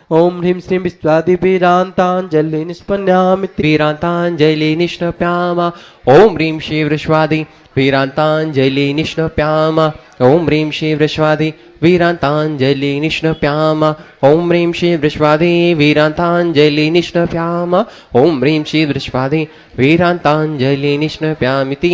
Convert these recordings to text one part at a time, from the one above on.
ओम ह्रीं श्रीं विश्वादिवीरान्ताञ्जलि निष्पन्यामिति वीरान्ताञ्जलि निष्णप्याम ओम ह्रीं श्री वृष्वादि वीरान्ताञ्जलि निष्णप्याम ओम ह्रीं श्री वृष्वादि वीरान्ताञ्जलि निष्णप्याम ओम ह्रीं श्री वृष्वादि वीरान्ताञ्जलि निष्णप्याम ओम ह्रीं श्री वृष्वादि वीरान्ताञ्जलि निष्णप्यामिति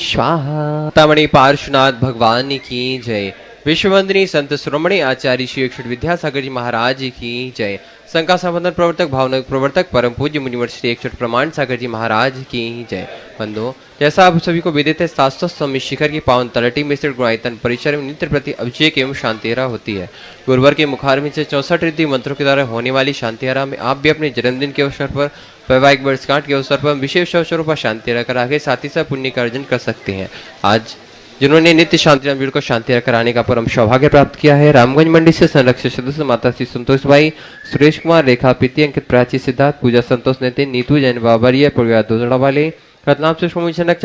स्वाहा। तमणि पार्श्वनाथ भगवान की जय। विश्ववंदनीय संत शिरोमणि आचार्य श्री अक्षर विद्यासागर जी महाराज की जय। संघ संबंधन प्रवर्तक भावनक प्रवर्तक परम पूज्य मुनिवर श्री अक्षर प्रमाण सागर जी महाराज की जय। बंधुओं, जैसा आप सभी को विदित है, शास्त्रों सम्मित शिखर की पावन तलटी में स्थित गुणायतन परिसर में नित्य प्रति अभिषेक एवं शांतिहारा होती है। गुरुवार के मुखारविंद से 64 रिद्धि मंत्रों के द्वारा होने वाली शांतिहारा में आप भी अपने जन्मदिन के अवसर पर, वैवाहिक वर्षगांठ के अवसर पर विशेष अवसरों पर शांतिहारा करा के साथ ही साथ पुण्य का अर्जन कर सकते हैं। आज जिन्होंने नित्य शांति भीड़ को शांति कराने का परम सौभाग्य प्राप्त किया है, रामगंज मंडी से संरक्षक सदस्य माता श्री संतोष भाई, सुरेश कुमार, रेखा प्रीति, अंकित, प्राची, सिद्धार्थ, पूजा, संतोष, नितिन, नीतू, जैन बाबरिया, परिवार दोजड़ा वाले, रतलाम से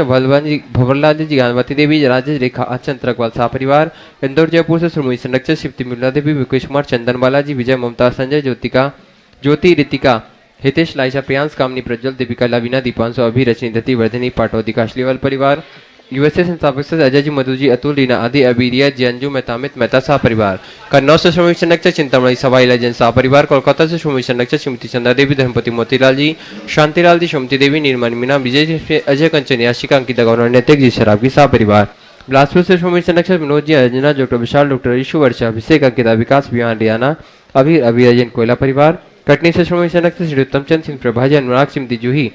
भवरलाल जी, ज्ञानवती देवी, राजेश, रेखा, अचन, त्रकवाल शाह परिवार, इंदौर जयपुर से श्रोमणी संरक्षक शिवती मिर्ला देवी, विकेश कुमार, चंदन बालाजी, विजय, ममता, संजय, ज्योति, रितिका, हितेश, लाइशा, प्रियांश, कामनी, प्रज्वल, दीपिका, लवीना, दीपांशु, अभी, रचनी, दत्ती, वर्धनी, पाटौदी, काशलीवाल परिवार, यूएसए संस्थापक से अजय जी, मधु जी, अतुल, रीना आदि, अबीरिया, जंजू, मेहतामित, मेहता शाह परिवार, कन्नौज से श्रोमणी संरक्षक चिंतामणि सवाई लजन शाह परिवार, कोलकाता से श्रोमणी संरक्षक श्रीमती चंदा देवी, धर्मपति मोतीलाल जी, शांतिलाल जी, सुमति देवी, निर्मल मीना, विजय, अजय कंचन, याशिका, अंकिता गौर, नैतिक जी, शराबी शाह परिवार, बिलासपुर से श्रोमणी संरक्षक विनोद जी, अंजना, डॉक्टर विशाल, डॉक्टर ईशु, वर्षा, अभिषेक, अंकिता, विकास, बिहान, रियाना, अभी अभिरजन, कोयला परिवार, कटनी से श्रोमणी संरक्षक श्री उत्तम चंद सिंह, प्रभाजी, अनुराग, श्रीमती जूही,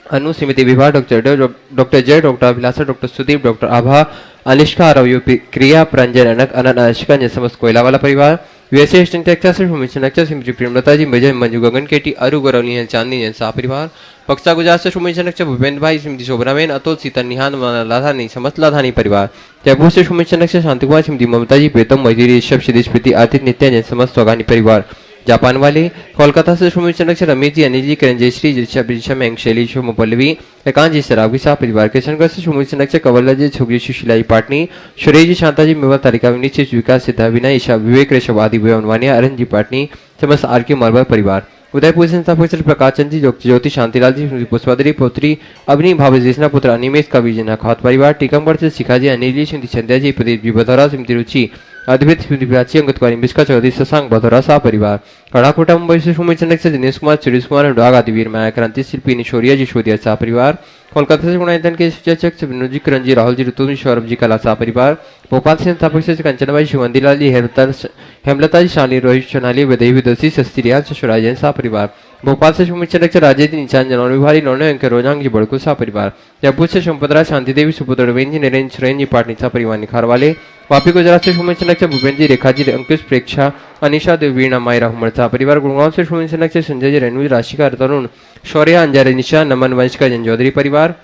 अनु, श्रीमती विभा, डॉक्टर जय, डॉक्टर अभिलाषा, डॉक्टर सुदीप, डॉक्टर आभा, अलिश्का, रवि, क्रिया, प्रंजन, अनक, अनंत, अनुष्का, समस्त कोयला वाला परिवार, यूएसए ईस्टर्न टेक्सास से श्रीमती प्रेमलता जी, विजय, मंजू, गगन, केटी, अरु, गौरवनी, चांदनी, जैन शाह परिवार, बक्सा गुजरात से श्रोमणी संरक्षक भूपेंद्र भाई, श्रीमती शोभनाबेन, अतुल, सीता, निहान, लाधानी, समस्त लाधानी परिवार, जयपुर से श्रोमणी संरक्षक शांति कुमार, श्रीमती ममता जी, प्रीतम, मजूरी, ऋषभ, सिद्धेश, प्रीति, आदित्य, नित्य, जैन समस्त स्वागानी परिवार, जापान वाले, कोलकाता से श्रोमणी संरक्षक रमेश जी, अनिल जी, किरण, जयश्री, ऋषभ, शैली, शोम, पल्लवी, एकांत जी, शराबी शाह परिवार, किशनगढ़ से श्रोमणी संरक्षक कवल्ला जी, छुगरी, सुशीला जी, पाटनी, सुरेश जी, शांता जी, मेवा, तारिका, विनीत, विकास, सिद्धा, विनय, ईशा, विवेक, ऋषभ आदि, वनवानिया, अरन जी, पाटनी, समस्त आर के मरबर परिवार, उदयपुर संस्थापक प्रकाश चंद जी, ज्योति, शांतिलाल जी, पुष्पादरी, पुत्री अग्नि, भावेश, देशना, पुत्र अनिमेश, कवि, जना, खात परिवार, टीकमगढ़ से शिखा जी, अनिल जी, श्रीमती संध्या जी, प्रदीप जी, बधौरा, श्रीमती रुचि, अद्वैत, श्रीमती प्राची, अंगतवारी, बिस्का चौधरी, शशांक, बधौरा शाह परिवार, कड़ाकोटा मुंबई से श्रोमणी संरक्षक दिनेश कुमार, सुरेश कुमार, अनुराग आदि, वीर, माया, क्रांति, शिल्पी, निशोरिया जी, शोधिया शाह परिवार, कोलकाता से गुणायतन के शिक्षक विनोद जी, किरण जी, राहुल जी, ऋतु, सौरभ जी, कला शाह परिवार, भोपाल से संस्थापक से कंचनबाई, शिवंदीलाल जी, हेमलता जी, शाली, रोहित, सोनाली, विदयी, विदोषी, सस्ती, रियाज, ससुराज, जैन शाह परिवार, भोपाल से श्रोमणी संरक्षक राजेश, निचान, जनौर विभारी, नौने अंक, रोजांग जी, बड़कू शाह परिवार, जयपुर से संपतराज, शांति देवी, सुपुत्र रवीन जी, नरेंद्र, सुरेन जी, पाटनी शाह परिवार, निखार वाले, वापी गुजरात से श्रोमणी संरक्षक भूपेंद्र जी, रेखा जी, अंकुश, प्रेक्षा, अनिशा देव, वीणा, मायरा, हुमर शाह परिवार, गुड़गांव से श्रोमणी संरक्षक संजय जी, रेणु, राशिका, तरुण, शौर्य, अंजय, निशा, नमन, वंश का, जन चौधरी परिवार,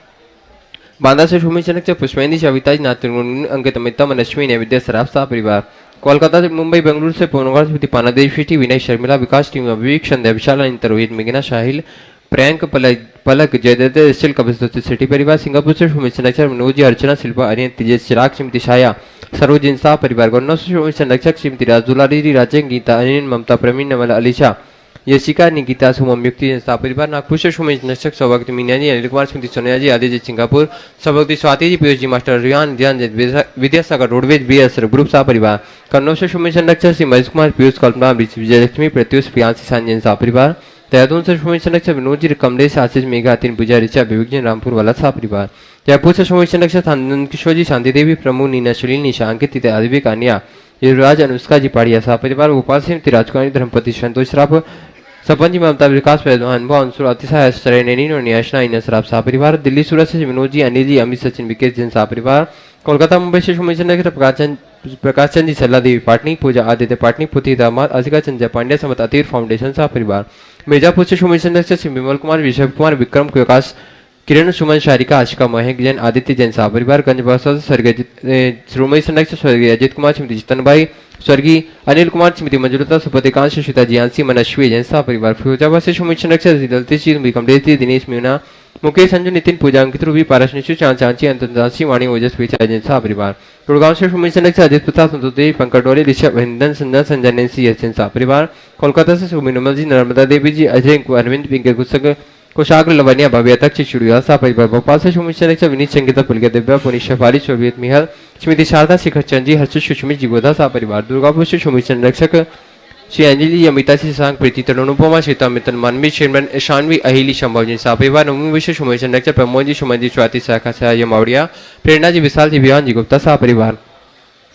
बांदा से श्रोमणी संरक्षक पुष्पेंद्र, सविता, नाथुन, अंकित, अमिता, मनश्वी, नैवेद्य, सराफ शाह परिवार, कोलकाता से मुंबई, बेंगलुरु से पूर्णगढ़, स्मृति, पानादेव, श्री विनय, शर्मिला, विकास टीम, अभिवेक, संध्या, विशाल, अनिता, रोहित, मेघना, शाहिल, प्रियंक, पलक, जयदत्त, स्टिल, कपिल, सिटी परिवार, सिंगापुर से श्रोमणी संरक्षक मनोज जी, अर्चना, शिल्पा, अरियन, तेजस, चिराग, श्रीमती छाया, सरोजिन शाह परिवार, गन्नौर से श्रोमणी संरक्षक श्रीमती राजदुलारी, राजन, गीता, अनिल, ममता, प्रवीण, नवल, अलीशा, यशिका, निकिता, सुमम, युक्ति, शाह परिवार, नागपुर से श्रोमणी संरक्षक Saubhagya, Meena ji, Anil Kumar, Smriti, Sonia ji, Aditya, Singapore, Saubhagya, Swati ji, Piyush ji, master, Riyan, Dhyan, Vidyasagar, roadways, BS group Shah परिवार, कन्नौज से श्रोमणी संरक्षक श्री महेश कुमार, पीयूष, कल्पना, विजयलक्ष्मी, प्रत्युष, प्रियांशी, सांजन शाह परिवार, देहरादून से श्रोमणी संरक्षक विनोद जी, कमलेश, आशीष, मेघा, तीन, पूजा, ऋचा, विवेक जी, रामपुर वाला शाह परिवार, जयपुर से श्रोमणी संरक्षक आनंद किशोर जी, शांति देवी, प्रमु, नीना, सुनील, निशा, अंकित, आदिविक, आन्या, युवराज, अनुष्का जी, पाड़िया शाह परिवार, भोपाल से राजकुमारी, धर्मपति, संतोष राव, सपन जी, ममता, विकास, अनुभव, अंशुर, अतिशय, आश्चर्य, नैनी और न्याशना, इन सराब शाह परिवार, दिल्ली सूरत से विनोद जी, अनिल जी, अमित, सचिन, विकेश, जैन शाह परिवार, कोलकाता मुंबई से श्रोमणी संरक्षक प्रकाश चंद जी, सल्ला देवी, पाटनी, पूजा, आदित्य, पाटनी, पुत्री, दामाद, असिका चंद्र पांड्या, समत, अतीर फाउंडेशन शाह परिवार, मिर्जापुर से श्रोमणी संरक्षक श्री विमल कुमार, विषय कुमार, विक्रम, विकास, किरण, सुमन, शारिका, आशिका, महक, जैन, आदित्य, जैन शाह परिवार, गंज बहसा स्वर्गीय श्रोमणी संरक्षक स्वर्गीय अजित कुमार, श्रीमती जितनबाई, स्वर्गीय अनिल कुमार, श्रीमती मंजुलता, सुपतिकांत, सुशीता, जियांसी, मनश्वी, जैन शाह परिवार, फिरोजाबाद से श्रोमणी संरक्षक दलतेश जी, कमलेश जी, दिनेश, मीना, मुकेश संजू नितिन पूजा अंकित रूबी पारस निशु चांची अंतरराशि वाणी ओजस्वी जैन शाह परिवार गुड़गांव से सुमित से अजित प्रताप संतोषी पंकटोली ऋषभ हिंदन संजय संजय नेंसी एस शाह परिवार कोलकाता से सुमी नमल जी नर्मदा देवी जी अजय अरविंद पिंके कुशाग्र लवनिया भव्य तक चिड़िया शाह परिवार भोपाल से सुमित से विनीत संगीता पुलके दिव्या पुनीत शफाली शोभियत मिहल स्मृति शारदा शिखर चंद जी हर्ष सुषमित जी गोधा शाह परिवार दुर्गापुर से सुमित संरक्षक श्री अंजलि अमिता श्री सांग प्रीति तरुण अनुपमा श्रीता मितन मानवी शेरमन ईशानवी अहिली संभव जी सापेवा नवमी विश्व सुमेश संरक्षक प्रमोद जी सुमन जी स्वाति शाखा से मावड़िया प्रेरणा जी विशाल जी विहान जी गुप्ता शाह परिवार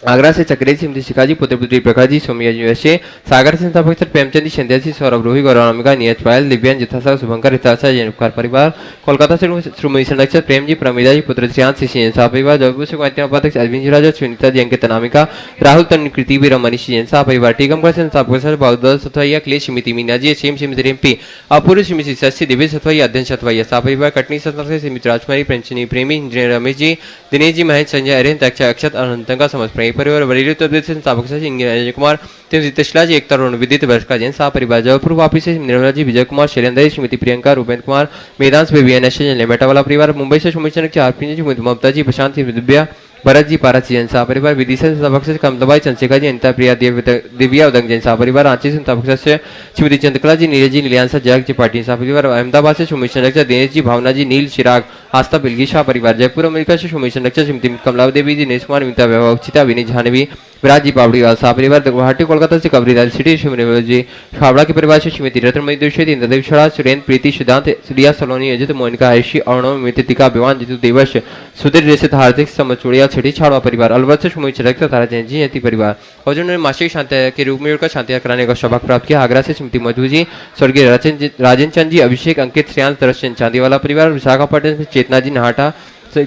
आगरा से चक्रेश सिमती शिकाजी पुत्र पुत्री प्रकाश जी सोमिया जी वैश्य सागर से संस्थापक प्रेमचंद जी संध्या जी सौरभ रोही गौरवामिका नीरज पायल दिव्यांग जिथासा शुभंकर हिताशा जैन उपकार परिवार कोलकाता से श्रीमती संरक्षक प्रेम जी प्रमिदा जी पुत्र श्रियांश सिंह शाह परिवार जयपुर से उपाध्यक्ष अरविंद जी राजा सुनीता जी अंकित अनामिका राहुल तन कृति भी मनीष जैन शाह परिवार टीकमगढ़ से संस्थापक बाहुदल सतवैया क्लेश समिति मीना जी सेम समिति एमपी अपूर्व समिति सदस्य दिव्य सतवैया अध्यक्ष सतवैया शाह परिवार कटनी संस्थापक समिति राजकुमारी प्रेमचंदी प्रेमी इंजीनियर रमेश जी दिनेश जी महेश संजय अरिहंत अक्षत अनंतंगा समस्त प्रेमी परिवार वरील से संस्थापक सचिव अजय कुमार तिशला जी एक तरुण विदित वर्ष का जैन शाह परिवार जयपुर वापी से निर्मला जी विजय कुमार शैलेंद्र श्रीमती प्रियंका रूपेंद्र कुमार मेदांश बेबी बेटा वाला परिवार मुंबई से सुमित जी ममता जी प्रशांत दिव्या भरत जी पारस जैन शाह परिवार विदिशा संस्थापक से कमलबाई चंद्रशेखर जी अनिता प्रिया दिव्या उदंग जैन शाह परिवार रांची संस्थापक सदस्य श्रीमती चंद्रकला जी नीरज जी नीलियांशा जयक जी पाटिल शाह परिवार अहमदाबाद से सुमित संरक्षक दिनेश जी भावना जी नील चिराग आस्था बिलगी शाह परिवार जयपुर अमेरिका से सुमित संरक्षक श्रीमती कमला देवी जी दिनेश कुमार मिता वैभव अक्षिता विनीत झानवी विराज जी पावड़ीवाल शाह परिवार गुवाहाटी कोलकाता से कबरीलाल सिटी श्रीमती जी छावड़ा के परिवार से श्रीमती रत्नमयी दोषी इंद्रदेव छड़ा सुरेंद्र प्रीति सिद्धांत रिया सलोनी अजित मोनिका आयशी अर्णव मितिका विवान जितु देवश सुधीर रेसित हार्दिक समचुड़िया छठी छाड़वा परिवार अलवर से सुमित रक्त तारा जैन जी यति परिवार और जिन्होंने मासिक शांति के रूप में शांतियां कराने का सौभाग्य प्राप्त किया आगरा से श्रीमती मधु जी स्वर्गीय राजेंद्र चंद जी अभिषेक अंकित श्रेयांश दर्शन चांदीवाला परिवार विशाखापट्टनम से चेतना जी नहाटा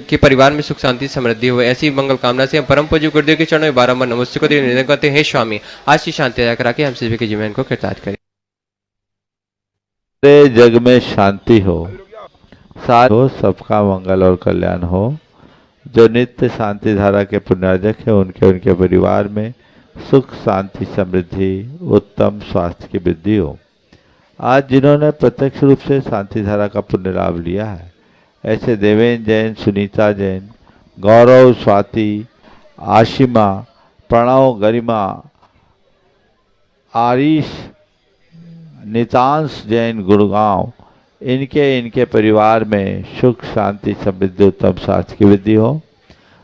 के परिवार में सुख शांति समृद्धि हो ऐसी मंगल कामना से हम परम पूज्य गुरुदेव के चरणों में बारंबार नमस्ते को निवेदन करते हैं स्वामी आज की शांति करा के हम सभी के जीवन को कृतार्थ करें। जग में शांति हो, साथ हो, सबका मंगल और कल्याण हो। जो नित्य शांति धारा के पुण्यार्जक है उनके उनके परिवार में सुख शांति समृद्धि उत्तम स्वास्थ्य की वृद्धि हो। आज जिन्होंने प्रत्यक्ष रूप से शांति धारा का पुण्य लाभ लिया है ऐसे देवेंद्र जैन, सुनीता जैन, गौरव, स्वाति, आशिमा, प्रणव, गरिमा, आरीश, नितांश जैन गुड़गांव इनके परिवार में सुख शांति समृद्धि उत्तम स्वास्थ्य की वृद्धि हो।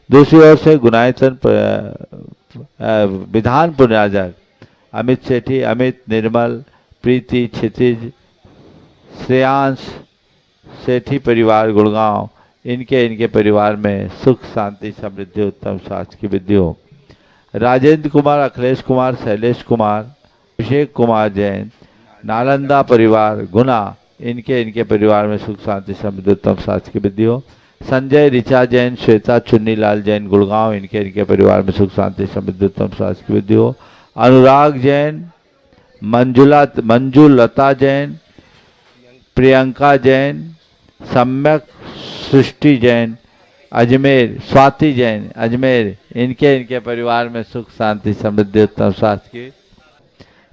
दूसरी ओर से गुनायतन विधान पुण्यार्जक अमित सेठी, अमित, निर्मल, प्रीति, क्षितिज, श्रेयांश सेठी परिवार गुड़गांव इनके परिवार में सुख शांति समृद्धि उत्तम स्वास्थ्य की वृद्धि हो। राजेंद्र कुमार, अखिलेश कुमार, शैलेश कुमार, अभिषेक कुमार जैन, नालंदा परिवार गुना इनके परिवार में सुख शांति समृद्धि उत्तम स्वास्थ्य की वृद्धि हो। संजय, ऋचा जैन, श्वेता, चुन्नीलाल जैन गुड़गांव इनके परिवार में सुख शांति समृद्धि उत्तम स्वास्थ्य की वृद्धि हो। अनुराग जैन, मंजू लता जैन, प्रियंका जैन, सम्यक सृष्टि जैन अजमेर, स्वाति जैन अजमेर इनके परिवार में सुख शांति समृद्धि उत्तम स्वास्थ्य की।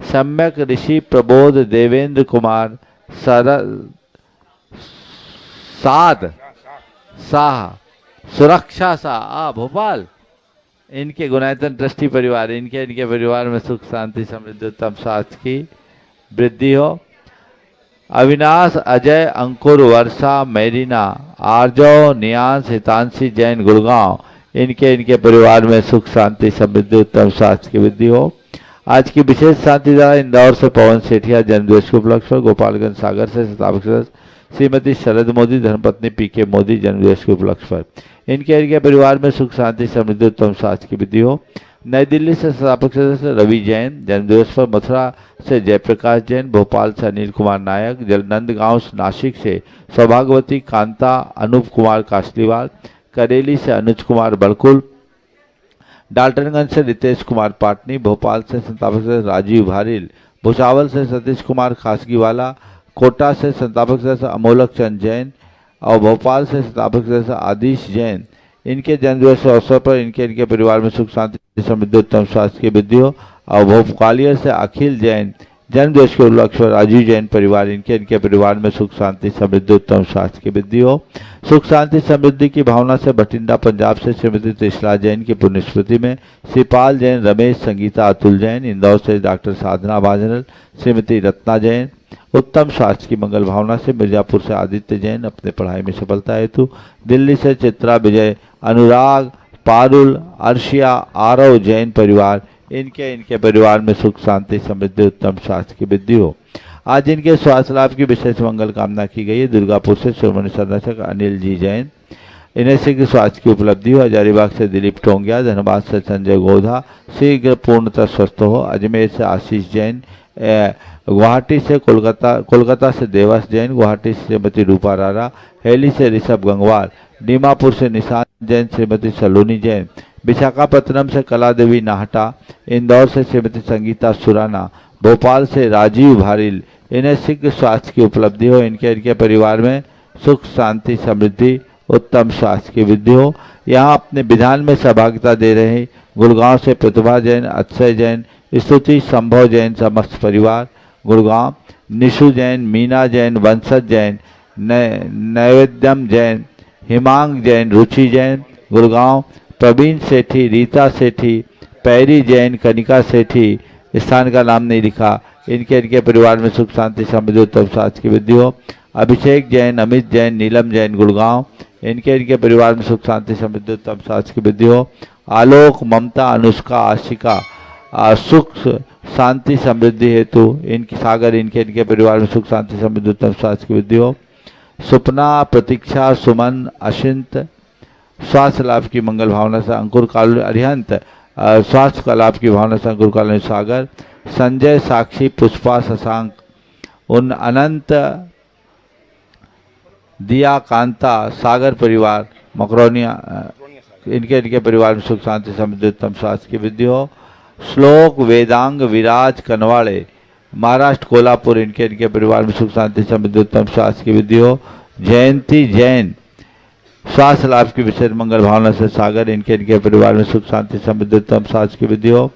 सम्यक ऋषि प्रबोध देवेंद्र कुमार साध शाह सुरक्षा शाह भोपाल इनके गुनायतन ट्रस्टी परिवार इनके परिवार में सुख शांति समृद्धि उत्तम स्वास्थ्य की वृद्धि हो। अविनाश, अजय, अंकुर, वर्षा, मेरीना, आर्जव, नियांश, हितांशी जैन गुड़गांव इनके परिवार में सुख शांति समृद्धि उत्तम स्वास्थ्य की वृद्धि हो। आज की विशेष शांति धारा इंदौर से पवन सेठिया जन्मदिवस के उपलक्ष्य पर, गोपालगंज सागर से संस्थापक सदस्य श्रीमती शरद मोदी, धर्मपत्नी पीके मोदी जन्मदिवस के उपलक्ष्य पर इनके परिवार में सुख शांति समृद्धि उत्तम स्वास्थ्य की वृद्धि हो। नई दिल्ली से संस्थापक सदस्य रवि जैन जन्मदिवस पर, मथुरा से जयप्रकाश जैन, भोपाल से अनिल कुमार नायक, जलनंदगांव नासिक से सौभाग्यवती कांता, अनूप कुमार कासलीवाल, करेली से अनुज कुमार बड़कुल, डाल्टनगंज से रितेश कुमार पाटनी, भोपाल से संस्थापक सदस्य राजीव भारिल, भुसावल से सतीश कुमार खासगीवाला, कोटा से संस्थापक सदस्य अमोलक चंद जैन और भोपाल से संस्थापक सदस्य आदिश जैन इनके जन्मदिवस के अवसर पर इनके परिवार में सुख शांति समृद्धि उत्तम स्वास्थ्य की वृद्धि हो। और भोपालिया से अखिल जैन जन्मदिवस के उपलक्ष्य पर राजीव जैन परिवार इनके परिवार में सुख शांति समृद्धि उत्तम स्वास्थ्य की वृद्धि हो। सुख शांति समृद्धि की भावना से बठिंडा पंजाब से श्रीमती त्रिशला जैन की पुण्य स्मृति में श्रीपाल जैन, रमेश, संगीता, अतुल जैन, इंदौर से डॉक्टर साधना बाजनल, श्रीमती रत्ना जैन उत्तम स्वास्थ्य की मंगल भावना से, मिर्जापुर से आदित्य जैन अपने पढ़ाई में सफलता हेतु, दिल्ली से चित्रा विजय, अनुराग, पारुल, अर्शिया, आरव जैन परिवार इनके परिवार में सुख शांति समृद्धि उत्तम स्वास्थ्य की वृद्धि हो। आज इनके स्वास्थ्य लाभ की विशेष मंगल कामना की गई है। दुर्गापुर से शिरोमणि संरक्षक अनिल जी जैन, इन्हें शीघ्र स्वास्थ्य की उपलब्धि हो। हजारीबाग से दिलीप टोंगिया, धनबाद से संजय गोधा शीघ्र पूर्णतः स्वस्थ हो। अजमेर से आशीष जैन, गुवाहाटी से कोलकाता से देवास जैन, गुवाहाटी से श्रीमती रूपा रारा, हेली से ऋषभ गंगवार, दीमापुर से निशांत जैन, श्रीमती सलोनी जैन, विशाखापट्टनम से कला देवी नाहटा, इंदौर से श्रीमती संगीता सुराना, भोपाल से राजीव भारिल, इन्हें शीघ्र स्वास्थ्य की उपलब्धि हो। इनके परिवार में सुख शांति समृद्धि उत्तम स्वास्थ्य की वृद्धि हो। यहाँ अपने विधान में सहभागिता दे रहे गुड़गांव से प्रतिभा जैन, अक्षय जैन, स्तुति संभव जैन समस्त परिवार गुड़गांव, निशु जैन, मीना जैन, वंशज जैन, नैवेद्यम जैन, हिमांग जैन, रुचि जैन गुड़गांव, प्रवीण सेठी, रीता सेठी, पैरी जैन, कनिका सेठी, स्थान का नाम नहीं लिखा, इनके परिवार में सुख शांति समृद्धि उत्तम स्वास्थ्य की वृद्धि हो। अभिषेक जैन, अमित जैन, नीलम जैन गुड़गांव, इनके परिवार में सुख शांति समृद्धि उत्तम स्वास्थ्य की वृद्धि हो। आलोक, ममता, अनुष्का, आशिका सुख शांति समृद्धि हेतु इनकी सागर इनके परिवार में सुख शांति समृद्धि उत्तम स्वास्थ्य की वृद्धि हो। सुपना, प्रतीक्षा, सुमन, अशिंत स्वास्थ्य लाभ की मंगल भावना से अंकुर काल अरिहंत स्वास्थ्य का लाभ की भावना से अंकुर काल सागर, संजय, साक्षी, पुष्पा, शशांक, उन अनंत, दिया, कांता सागर परिवार मकरोनिया इनके परिवार में सुख शांति समृद्धि उत्तम स्वास्थ्य की वृद्धि हो। श्लोक, वेदांग, विराज, कनवाड़े महाराष्ट्र कोल्हापुर इनके परिवार में सुख शांति समृद्धि उत्तम स्वास्थ्य की वृद्धि हो। जयंती जैन स्वास्थ्य लाभ की विशेष मंगल भावना से सागर इनके परिवार में सुख शांति समृद्धि उत्तम स्वास्थ्य की वृद्धि हो।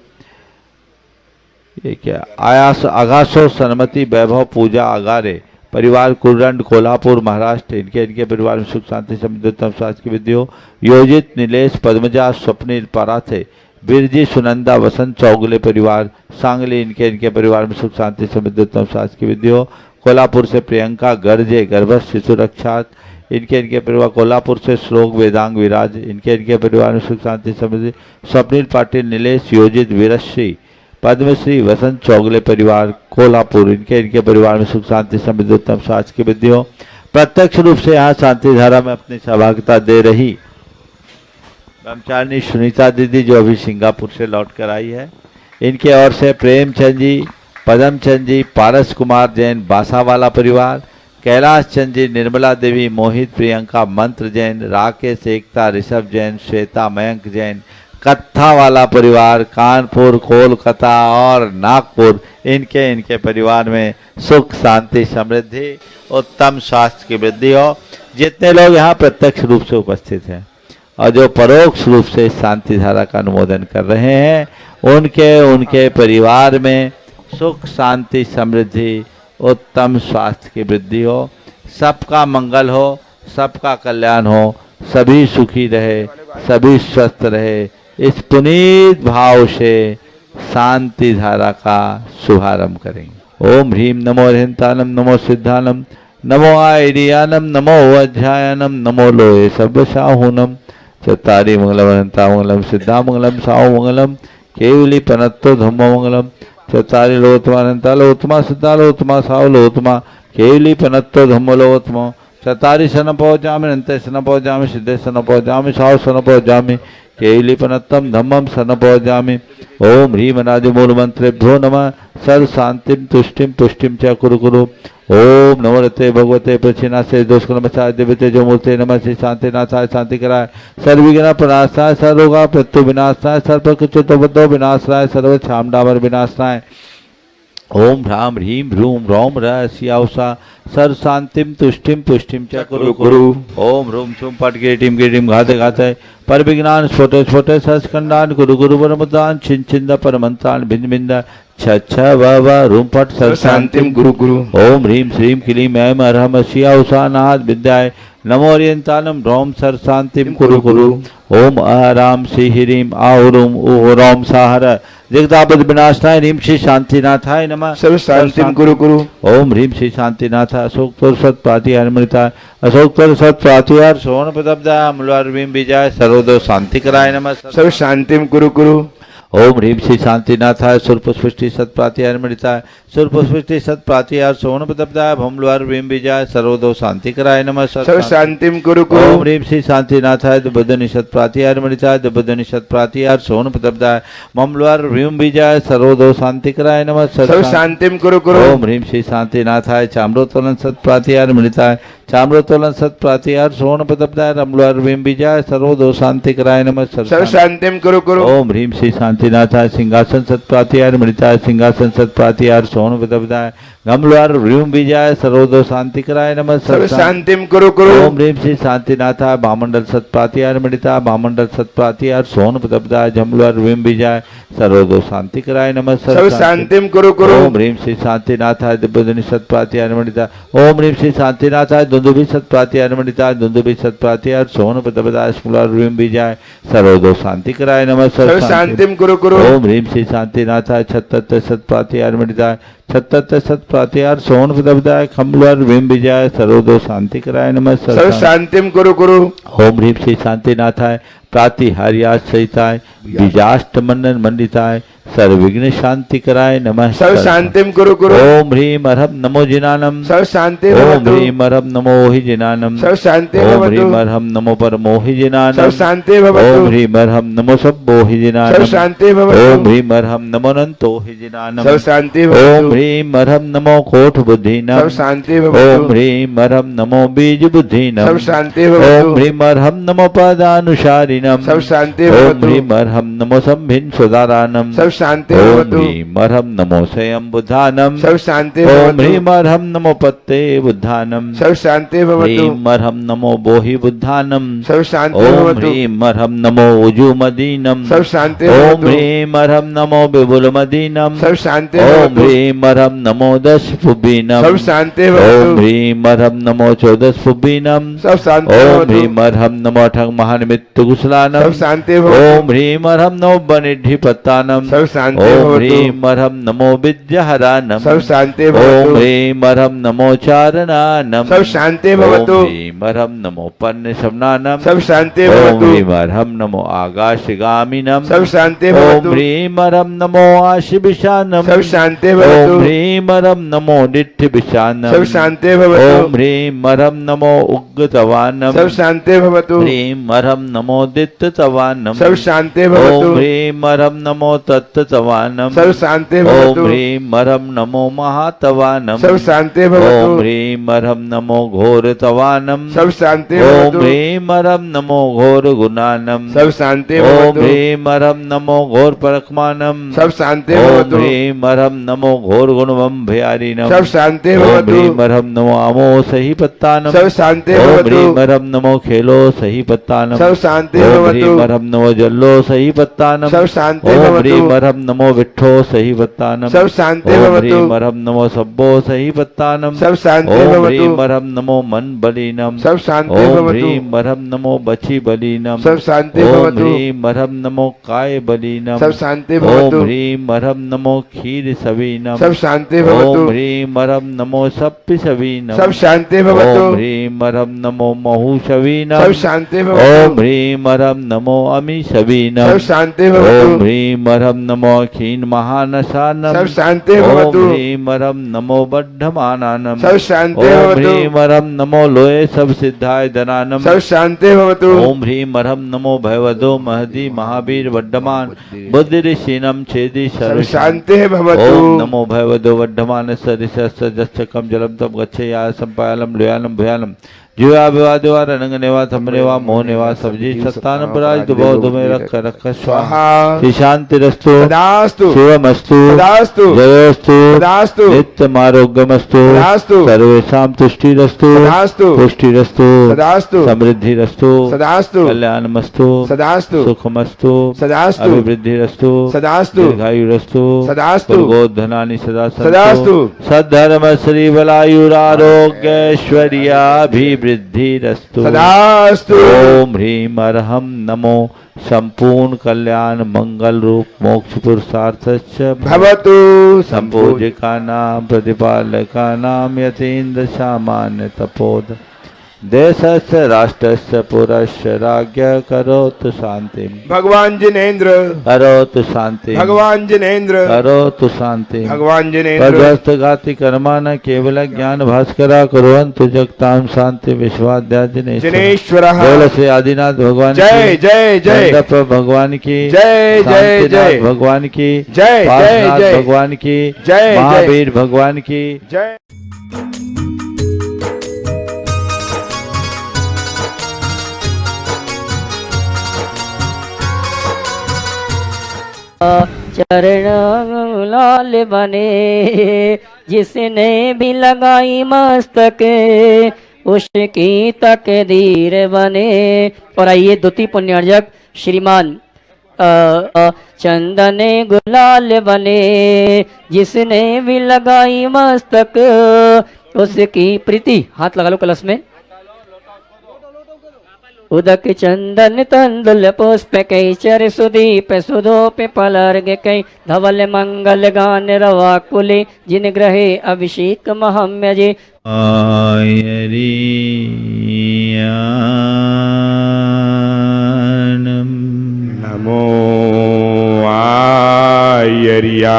ये क्या आयास, आगासो, सन्मति, वैभव, पूजा, अगारे परिवार कुरंड कोल्हापुर महाराष्ट्र इनके परिवार में सुख शांति समृद्धि उत्तम स्वास्थ्य की वृद्धि हो। योजित, नीलेश, पद्मजा, स्वप्निल, पराथे, बिरजी, सुनंदा, वसंत चौगुले परिवार सांगली इनके परिवार में सुख शांति समृद्धि उत्तम स्वास्थ्य की वृद्धि हो। कोल्हापुर से प्रियंका, गर्जे, गर्भस्थ शिशु रक्षात इनके परिवार, कोल्हापुर से श्लोक, वेदांग, विराज इनके परिवार में सुख शांति समृद्धि। स्वप्निल पाटिल, नीलेश, योजित, वीरश्री, पद्मश्री, वसंत चौगले परिवार कोल्हापुर इनके परिवार में सुख शांति समृद्धि उत्तम स्वास्थ्य की वृद्धि हो। प्रत्यक्ष रूप से यहाँ शांति धारा में अपनी सहभागिता दे रही ब्रह्मचारिणी सुनीता दीदी जो अभी सिंगापुर से लौट कर आई है, इनके ओर से प्रेमचंद जी, पदमचंद जी, पारस कुमार जैन बासावाला परिवार, कैलाश चंद जी, निर्मला देवी, मोहित, प्रियंका, मंत्र जैन, राकेश, एकता, ऋषभ जैन, श्वेता, मयंक जैन, कत्था वाला परिवार कानपुर, कोलकाता और नागपुर इनके परिवार में सुख शांति समृद्धि उत्तम स्वास्थ्य की वृद्धि हो। जितने लोग यहाँ प्रत्यक्ष रूप से उपस्थित हैं और जो परोक्ष रूप से शांति धारा का अनुमोदन कर रहे हैं उनके परिवार में सुख शांति समृद्धि उत्तम स्वास्थ्य की वृद्धि हो। सबका मंगल हो, सबका कल्याण हो, सभी सुखी रहे, सभी स्वस्थ रहे, इस पुनीत भाव से शांति धारा का शुभारंभ करेंगे। ओम ह्रीम नमो अरिहंतानम, नमो सिद्धानम, नमो आयरियानम, नमो अध्यायनम, नमो लोये सर्वशाहूनम, चत्तारी मंगलम, अनंता मंगलम, सिद्धा मंगलम, साहु मंगलम, केवली पनत्तो धम्मो मंगलम, चत्तारी लोतमा, अनंता लोतमा, सिद्धा लोतमा, साहु लोतमा, केवली पनत्तो धम्मो लोतमो, चत्तारी सन पहुँचामी, अनंते सन पहुँचामी, सिद्धे सन पहुँचामी, साहु सन पहुँचामी, केवली पनत्तम धम्मम सन पहुँचामी। ओम ह्रीम अनादि मूल मंत्रेभ्यो नमः। सर्व शांतिम तुष्टिम पुष्टिम च कुरु कुरु। ओम नमो रते भगवते प्रचिनाशे दोषकर्मचाय देवते जो मूर्ते नमः श्री शांति नाथाय शांति कराय सर्वविघ्न प्रणाशाय सर्वरोगा प्रत्यु विनाशाय सर्वकृतबद्धो विनाशाय सर्व छामडावर विनाशाय। ओम ह्राम ह्रीम ह्रूम रौम रस्याउषा सर्व शांतिम तुष्टिम पुष्टिम च कुरु कुरु। ओम ह्रूम छुम पट गिरीटिम गिरीटिम घाते घाते पर विज्ञान स्फोटे स्फोटे सस्कंडान कुरु गुरु परमुदान छिन छिंद पर मंत्रान भिन्न भिन्न छ बाबा रूम पट सर्व शांतिम गुरु गुरु। ओम ह्रीम श्रीम क्लीम ऐम अरहम शिया उषानाथ विद्याय नमो ओरियंतालम रोम सर शांतिम कुरु कुरु। ओम आराम श्री ह्रीम आहुरुम ओम साहर जगदापद विनाशनाय ह्रीम श्री शांतिनाथाय नमः सर्व शांतिम गुरु गुरु। ओम ह्रीम श्री शांतिनाथ अशोक तोर सत प्रातिहारमृता अशोक तोर सत प्रातिहार सोन प्रदब्दा अमलवार भीम विजय सर्वदो शांति कराय नमः सर्व शांतिम गुरु गुरु। ओम ह्रीम श्री शांतिनाथाय सुरपुष्टि सत प्रातिहारमृताय सुरपुष्टि सत प्रातिहार सोन प्रदब्दाय भमलवार भीम विजय सर्वदो शांति कराय नमः सर्व शांतिम गुरु गुरु। ओम ह्रीम श्री शांतिनाथाय दुबदनि सत प्रातिहारमृताय दुबदनि सत प्रातिहार सोन प्रदब्दाय ममलवार भीम विजय सर्वदो शांति कराय नमः सर्व शांतिम गुरु गुरु। ओम ह्रीम श्री शांतिनाथाय चाम्रोत्तोलन सत प्रातिहारमृताय चाम्रोत्तोलन सत प्रातिहार सोन प्रदब्दाय रमलवार भीम विजय सर्वदो शांति कराय नमः सर्व शांतिम गुरु गुरु। ओम ह्रीम श्री शांतिनाथाय सिंहासन सत प्रातिहारमृताय सिंहासन सत प्रातिहार सोन प्रदब्दाय गमलवार भीम विजय सर्वदो शांति कराय नमः सर्व शांतिम गुरु गुरु। ओम ह्रीम श्री शांतिनाथाय भामंडल सत प्रातिहारमृताय भामंडल सत प्रातिहार सोन प्रदब्दाय झमलवार भीम विजय सर्वदो शांति कराय नमः सर्व शांतिम गुरु गुरु। ओम ह्रीम श्री शांतिनाथाय दिव्यधनि सत प्रातिहारमृताय ओम ह्रीम श्री शांतिनाथाय दुंदुभि सत प्रातिहारमृताय दुंदुभि सत प्रातिहार सोन प्रदब्दाय स्मलवार भीम विजय सर्वदो शांति कराय नमः सर्व शांतिम गुरु गुरु। ओम ह्रीम श्री शांतिनाथाय छत्तर सत प्रातिहारमृताय छत्तर सत प्रातिहार सोन प्रदब्दाय खमलवार भीम विजय सर्वदो शांति कराय नमः सर्व शांतिम गुरु गुरु। ओम ह्रीम श्री शांतिनाथाय प्रातिहार्यास सहिताय बीजाष्ट मंडन मंडिताय सर्वविघ्न शांति कराय नमः सर्व शांतिम गुरु गुरु। ओम ह्रीम अरहम नमो जिनानम सर्व शांति ओम ह्रीम अरहम नमो हि जिनानम सर्व शांति ओम भवतु। ह्रीम अरहम नमो परमो हि सर्व जिनानम शांति ओम भवतु। ह्रीम अरहम नमो सब्बो हि सर्व जिनानम शांति ओम भवतु। ह्रीम अरहम नमो अनंतो हि जिनानम सर्व शांति ओम भवतु। ह्रीम अरहम नमो कोट बुद्धिनम सर्व शांति ओम भवतु। ह्रीम अरहम नमो बीज बुद्धिनम सर्व शांति ओम भवतु। ह्रीम अरहम नमो पदानुसारिणम सर्व शांति ओम भवतु। ह्रीम अरहम नमो संभिन सुदारानम सर्व शांति ओम भवतु। ह्रीम अरहम नमो स्वयं बुद्धानम सर्व शांति ओम भवतु। ह्रीम अरहम नमो पत्ते बुद्धानम सर्व शांति भवतु। ह्रीम अरहम नमो बोहि बुद्धानम सर्व शांति ओम भवतु। ह्रीम अरहम नमो उजुमदीनम सर्व शांति ओम भवतु। ह्रीम अरहम नमो विपुलमदीनम सर्व शांति ओम भवतु। ह्रीम अरहम नमो दशपुबीनम सर्व शांति ओम भवतु। ह्रीम अरहम नमो चौदशपुबीनम सर्व शांति ओम भवतु। ह्रीम अरहम नमो अठंग महानिमित्त कुशलानम सर्व शांति भवतु। ओम ह्रीम अरहम नमो बनिधिपत्तानम सर्व शांति ओम भवतु। ह्रीम अरहम नमो विद्याहरानम सर्व शांति ओम भवतु। ह्रीम अरहम नमो चारणानम सर्व शांति भवतु। ओम ह्रीम अरहम नमो पन्न शमनानम सर्व शांति ओम भवतु। ह्रीम अरहम नमो आकाशगामिनम सर्व शांति ओम भवतु। ह्रीम अरहम नमो आशिविशानम सर्व शांति ओम भवतु। ह्रीम अरहम नमो नित्यविशानम सर्व शांति भवतु। ओम ह्रीम अरहम नमो उग्गतवानम सर्व शांति भवतु। ह्रीम अरहम नमो दित्ततवानम सर्व शांति ओम भवतु। ह्रीम अरहम नमो तत्ततवानम सर्व शांति ओम भवतु। ह्रीम अरहम नमो महातवानम सर्व शांति ओम भवतु। ह्रीम अरहम नमो घोरतवानम सर्व शांति ओम भवतु। ह्रीम अरहम नमो घोर गुणानम सर्व शांति ओम भवतु। ह्रीम अरहम नमो घोर परकमानम सर्व शांति ओम भवतु। ह्रीम अरहम नमो घोर गुणवम भयारिनम सर्व शांति ओम भवतु। ह्रीम अरहम नमो आमो सही पत्तानम सर्व शांति ओम भवतु। ह्रीम अरहम नमो खेलो सही पत्तानम सर्व शांति ओम भवतु। ह्रीम अरहम नमो जल्लो सही पत्तानम सर्व शांति ओम भवतु। ह्रीम अरहम नमो विट्ठो सही पत्तानम सर्व शांति ओम भवतु। ह्रीम अरहम नमो सब्बो सही पत्तानम सर्व शांति ओम भवतु। ह्रीम अरहम नमो मन बलीनम सर्व शांति ओम भवतु। ह्रीम अरहम नमो बची बलीनम सर्व शांति ओम भवतु। ह्रीम अरहम नमो काय बलीनम सर्व शांति ओम भवतु। ह्रीम अरहम नमो खीर सवीनम सर्व शांति ओम भवतु। ह्रीम अरहम नमो सप्पि सवीनम सर्व शांति ओम भवतु। ह्रीम अरहम नमो महु सवीनम सर्व शांति ओम भवतु। ह्रीम अरहम नमो अमी सवीनम सर्व शांति ओम भवतु। ह्रीम अरहम नमो खीन महानसानम सर्व शांति ओम भवतु। ह्रीम अरहम नमो बद्धमानानम सर्व शांति ओम भवतु। ह्रीम अरहम नमो लोये सब सिद्धाय धनानम सर्व शांति भवतु। ओम ह्रीम अरहम नमो भयवदो महदी महावीर वड्डमान बुद्धि ऋषिनम छेदी सर्व सर्व शांति भवतु। ओम नमो भयवदो वड्डमान सरिसस्स जश्चकम जलम तम गच्छेया संपायालम लुयालम भयालम जीवा विवा देवा रनंग नेवा थमनेवा मोह नेवा सब्जी सत्तान पराज दुबो दुमे रख रख स्वाहा श्री शांति रस्तु सदास्तु शिवमस्तु सदास्तु जयोस्तु सदास्तु नित्यम आरोग्यमस्तु सदास्तु सर्वेषां तुष्टिरस्तु सदास्तु पुष्टिरस्तु सदास्तु समृद्धिरस्तु सदास्तु कल्याणमस्तु सदास्तु सुखमस्तु सदास्तु अभिवृद्धिरस्तु सदास्तु दीर्घायुरस्तु सदास्तु गोधनानि सदा सदास्तु सद्धर्म श्री बलायुरारोग्य ऐश्वर्याभिवृद्धिरस्तु सदास्तु ओम ह्रीम अर्हम नमो संपूर्ण कल्याण मंगल रूप मोक्ष पुरुषार्थ भवतु संपूजिका नाम प्रतिपालका नाम यतीन्द्र सामान्य तपोद देशस्य राष्ट्रस्य पुरस्य राज्ञ करोतु शांति भगवान जिनेन्द्र करोतु शांति भगवान जिनेन्द्र करोतु शांति भगवान जिनेन्द्र पदस्थ गाति कर्माण केवल ज्ञान भास्करा कुर्वन्तु जगतां शांति विश्वाद्या जिनेश्वर बोल श्री आदिनाथ भगवान जय की, जय जय चंद्रप्र भगवान की, जय जय शांतिनाथ जय भगवान की, जय जय पार्श्वनाथ जय भगवान की, जय महावीर भगवान की। जय चरण लाल बने जिसने भी लगाई मस्तक उसकी तकदीर बने। और आइए द्वितीय पुण्यार्जक श्रीमान चंदन गुलाल बने जिसने भी लगाई मस्तक उसकी प्रीति। हाथ लगा लो कलश में। उदक चंदन तंदुल पुष्प कई चर सुदीप सुधोप पलर्ग कई धवल मंगल गान रवा कुले जिन ग्रहे अभिषेक महम्य जे। नमो आयर्याणं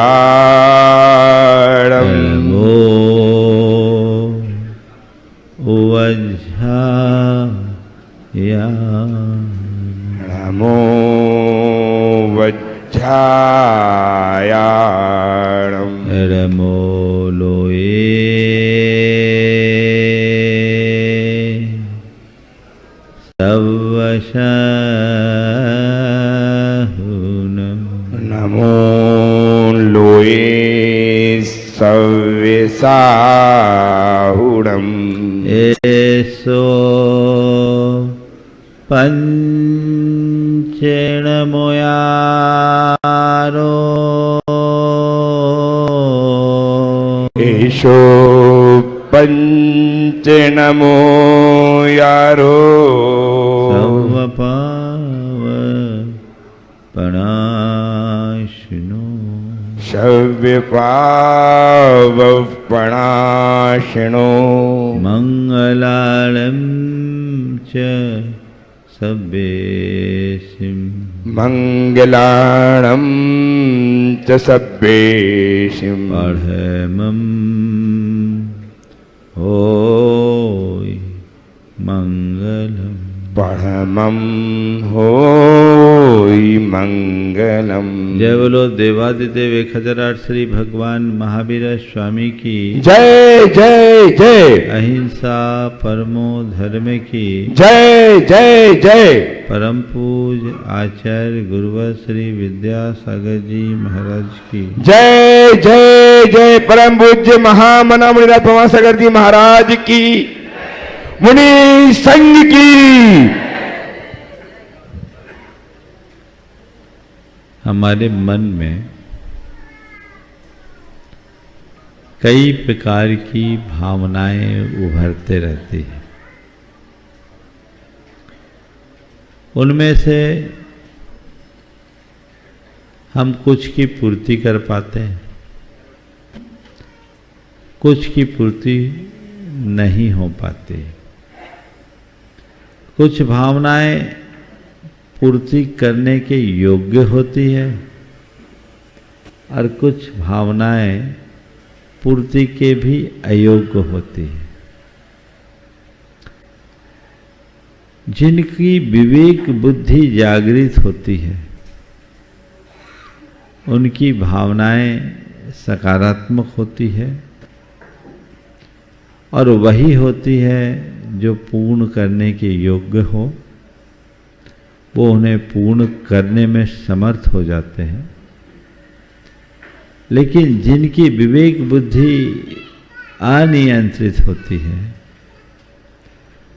नमो वज्रायाणं नमो लोये सवशहुनं नमो लोये सव्यसाहुणम् एसो पंचेणमुयारो एषो पंचनमो यारो सर्वपावपणाशिनो शव्यपावपणाशिनो मंगलालं च सब्बेसिं मंगलाणं च सब्बेशिं पढ़मं होय मंगलम परमं होय मंगलम। जय बोलो देवादिदेव 1008 श्री भगवान महावीर स्वामी की जय जय जय अहिंसा परमो धर्म की जय जय जय परम पूज आचार्य गुरुवर श्री विद्यासागर जी महाराज की जय जय जय परम पूज्य महामना मुनिराज पवासागर जी महाराज की मुनि संघ की। हमारे मन में कई प्रकार की भावनाएं उभरते रहती हैं। उनमें से हम कुछ की पूर्ति कर पाते हैं, कुछ की पूर्ति नहीं हो पाती। कुछ भावनाएं पूर्ति करने के योग्य होती है और कुछ भावनाएं पूर्ति के भी अयोग्य होती है। जिनकी विवेक बुद्धि जागृत होती है उनकी भावनाएं सकारात्मक होती है और वही होती है जो पूर्ण करने के योग्य हो वो उन्हें पूर्ण करने में समर्थ हो जाते हैं, लेकिन जिनकी विवेक बुद्धि अनियंत्रित होती है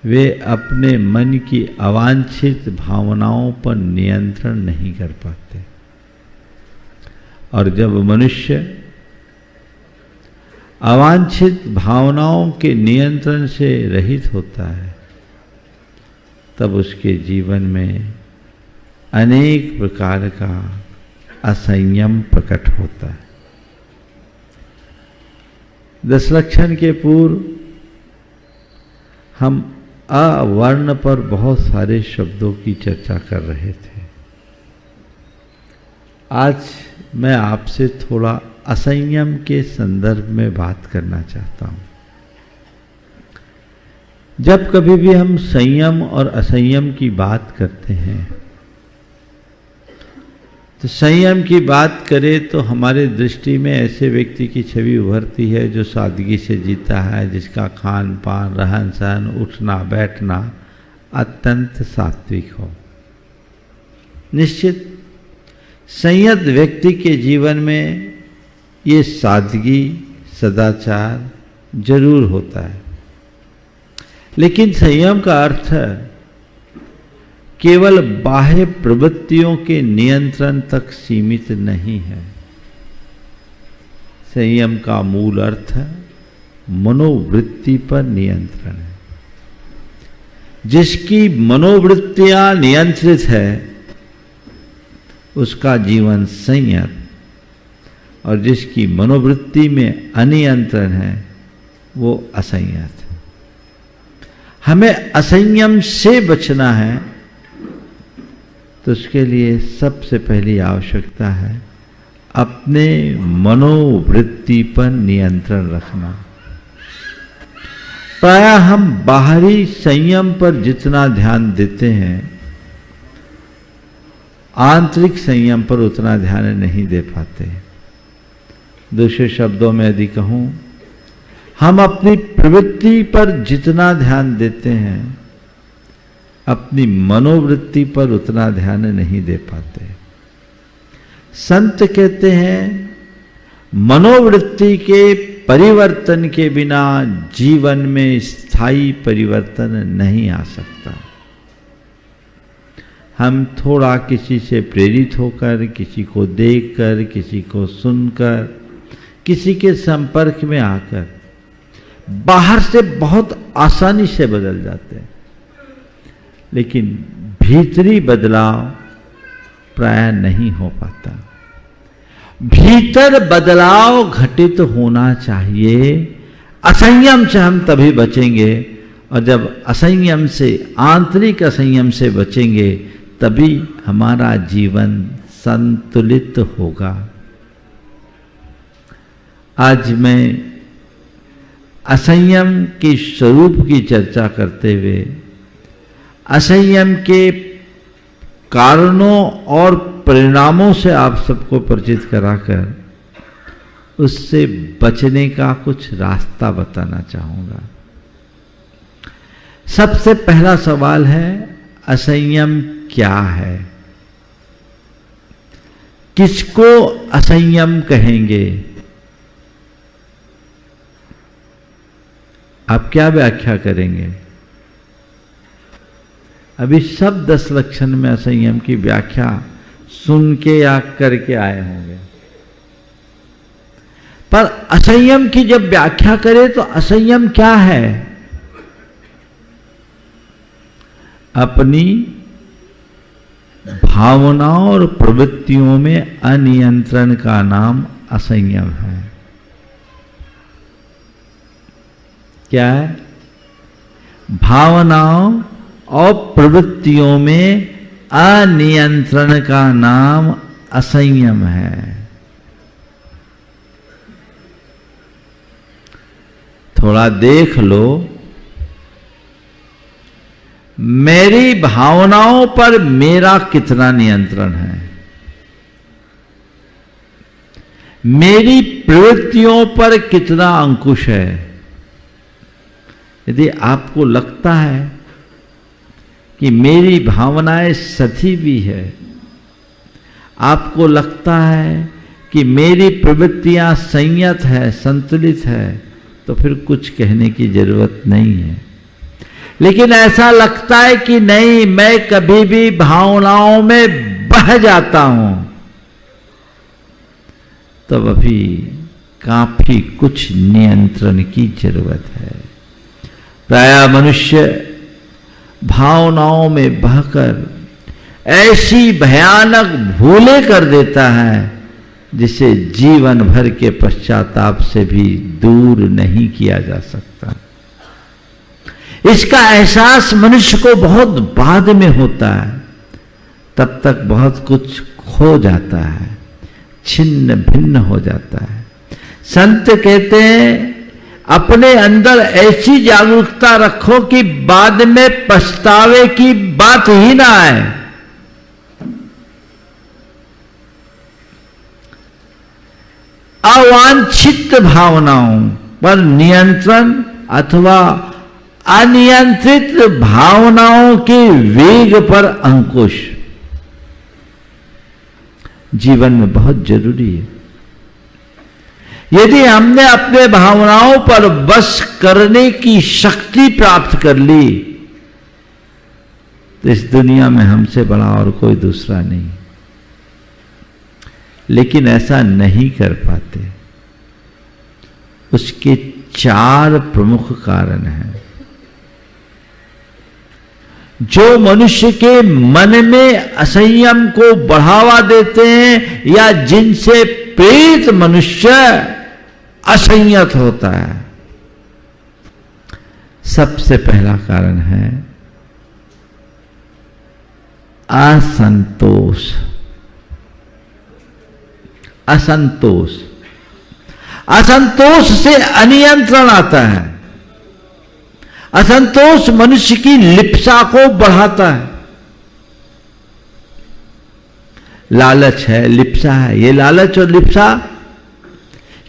वे अपने मन की अवांछित भावनाओं पर नियंत्रण नहीं कर पाते। और जब मनुष्य अवांछित भावनाओं के नियंत्रण से रहित होता है तब उसके जीवन में अनेक प्रकार का असंयम प्रकट होता है। 10 लक्षण के पूर्व हम अवर्ण पर बहुत सारे शब्दों की चर्चा कर रहे थे। आज मैं आपसे थोड़ा असंयम के संदर्भ में बात करना चाहता हूं। जब कभी भी हम संयम और असंयम की बात करते हैं तो संयम की बात करें तो हमारे दृष्टि में ऐसे व्यक्ति की छवि उभरती है जो सादगी से जीता है, जिसका खान पान रहन सहन उठना बैठना अत्यंत सात्विक हो। निश्चित संयत व्यक्ति के जीवन में ये सादगी सदाचार जरूर होता है, लेकिन संयम का अर्थ केवल बाह्य प्रवृत्तियों के नियंत्रण तक सीमित नहीं है। संयम का मूल अर्थ मनोवृत्ति पर नियंत्रण है। जिसकी मनोवृत्तियां नियंत्रित है उसका जीवन संयत, और जिसकी मनोवृत्ति में अनियंत्रण है वो असंयत है। हमें असंयम से बचना है तो उसके लिए सबसे पहली आवश्यकता है अपने मनोवृत्ति पर नियंत्रण रखना। प्रायः हम बाहरी संयम पर जितना ध्यान देते हैं आंतरिक संयम पर उतना ध्यान नहीं दे पाते। दूसरे शब्दों में यदि कहूं, हम अपनी प्रवृत्ति पर जितना ध्यान देते हैं अपनी मनोवृत्ति पर उतना ध्यान नहीं दे पाते। संत कहते हैं मनोवृत्ति के परिवर्तन के बिना जीवन में स्थायी परिवर्तन नहीं आ सकता। हम थोड़ा किसी से प्रेरित होकर, किसी को देखकर, किसी को सुनकर, किसी के संपर्क में आकर बाहर से बहुत आसानी से बदल जाते हैं, लेकिन भीतरी बदलाव प्राय नहीं हो पाता। भीतर बदलाव घटित होना चाहिए। असंयम से हम तभी बचेंगे, और जब असंयम से, आंतरिक असंयम से बचेंगे तभी हमारा जीवन संतुलित होगा। आज मैं असंयम के स्वरूप की चर्चा करते हुए असंयम के कारणों और परिणामों से आप सबको परिचित कराकर उससे बचने का कुछ रास्ता बताना चाहूंगा। सबसे पहला सवाल है, असंयम क्या है? किसको असंयम कहेंगे? आप क्या व्याख्या करेंगे? अभी सब 10 लक्षण में असंयम की व्याख्या सुन के या करके आए होंगे, पर असंयम की जब व्याख्या करें तो असंयम क्या है? अपनी भावनाओं और प्रवृत्तियों में अनियंत्रण का नाम असंयम है। क्या है? भावनाओं और प्रवृत्तियों में अनियंत्रण का नाम असंयम है। थोड़ा देख लो, मेरी भावनाओं पर मेरा कितना नियंत्रण है, मेरी प्रवृत्तियों पर कितना अंकुश है, यदि आपको लगता है कि मेरी भावनाएं सधी भी है, आपको लगता है कि मेरी प्रवृत्तियां संयत है, संतुलित है, तो फिर कुछ कहने की जरूरत नहीं है। लेकिन ऐसा लगता है कि नहीं, मैं कभी भी भावनाओं में बह जाता हूं, तब अभी काफी कुछ नियंत्रण की जरूरत है। प्रायः मनुष्य भावनाओं में बहकर ऐसी भयानक भूलें कर देता है जिसे जीवन भर के पश्चाताप से भी दूर नहीं किया जा सकता। इसका एहसास मनुष्य को बहुत बाद में होता है, तब तक बहुत कुछ खो जाता है, छिन्न भिन्न हो जाता है। संत कहते हैं अपने अंदर ऐसी जागरूकता रखो कि बाद में पछतावे की बात ही ना आए। अवांछित भावनाओं पर नियंत्रण अथवा अनियंत्रित भावनाओं के वेग पर अंकुश जीवन में बहुत जरूरी है। यदि हमने अपने भावनाओं पर बस करने की शक्ति प्राप्त कर ली, तो इस दुनिया में हमसे बड़ा और कोई दूसरा नहीं। लेकिन ऐसा नहीं कर पाते। उसके 4 प्रमुख कारण हैं जो मनुष्य के मन में असंयम को बढ़ावा देते हैं या जिनसे प्रेरित मनुष्य असंयत होता है। सबसे पहला कारण है असंतोष। असंतोष, असंतोष से अनियंत्रण आता है। असंतोष मनुष्य की लिप्सा को बढ़ाता है। लालच है, लिप्सा है। ये लालच और लिप्सा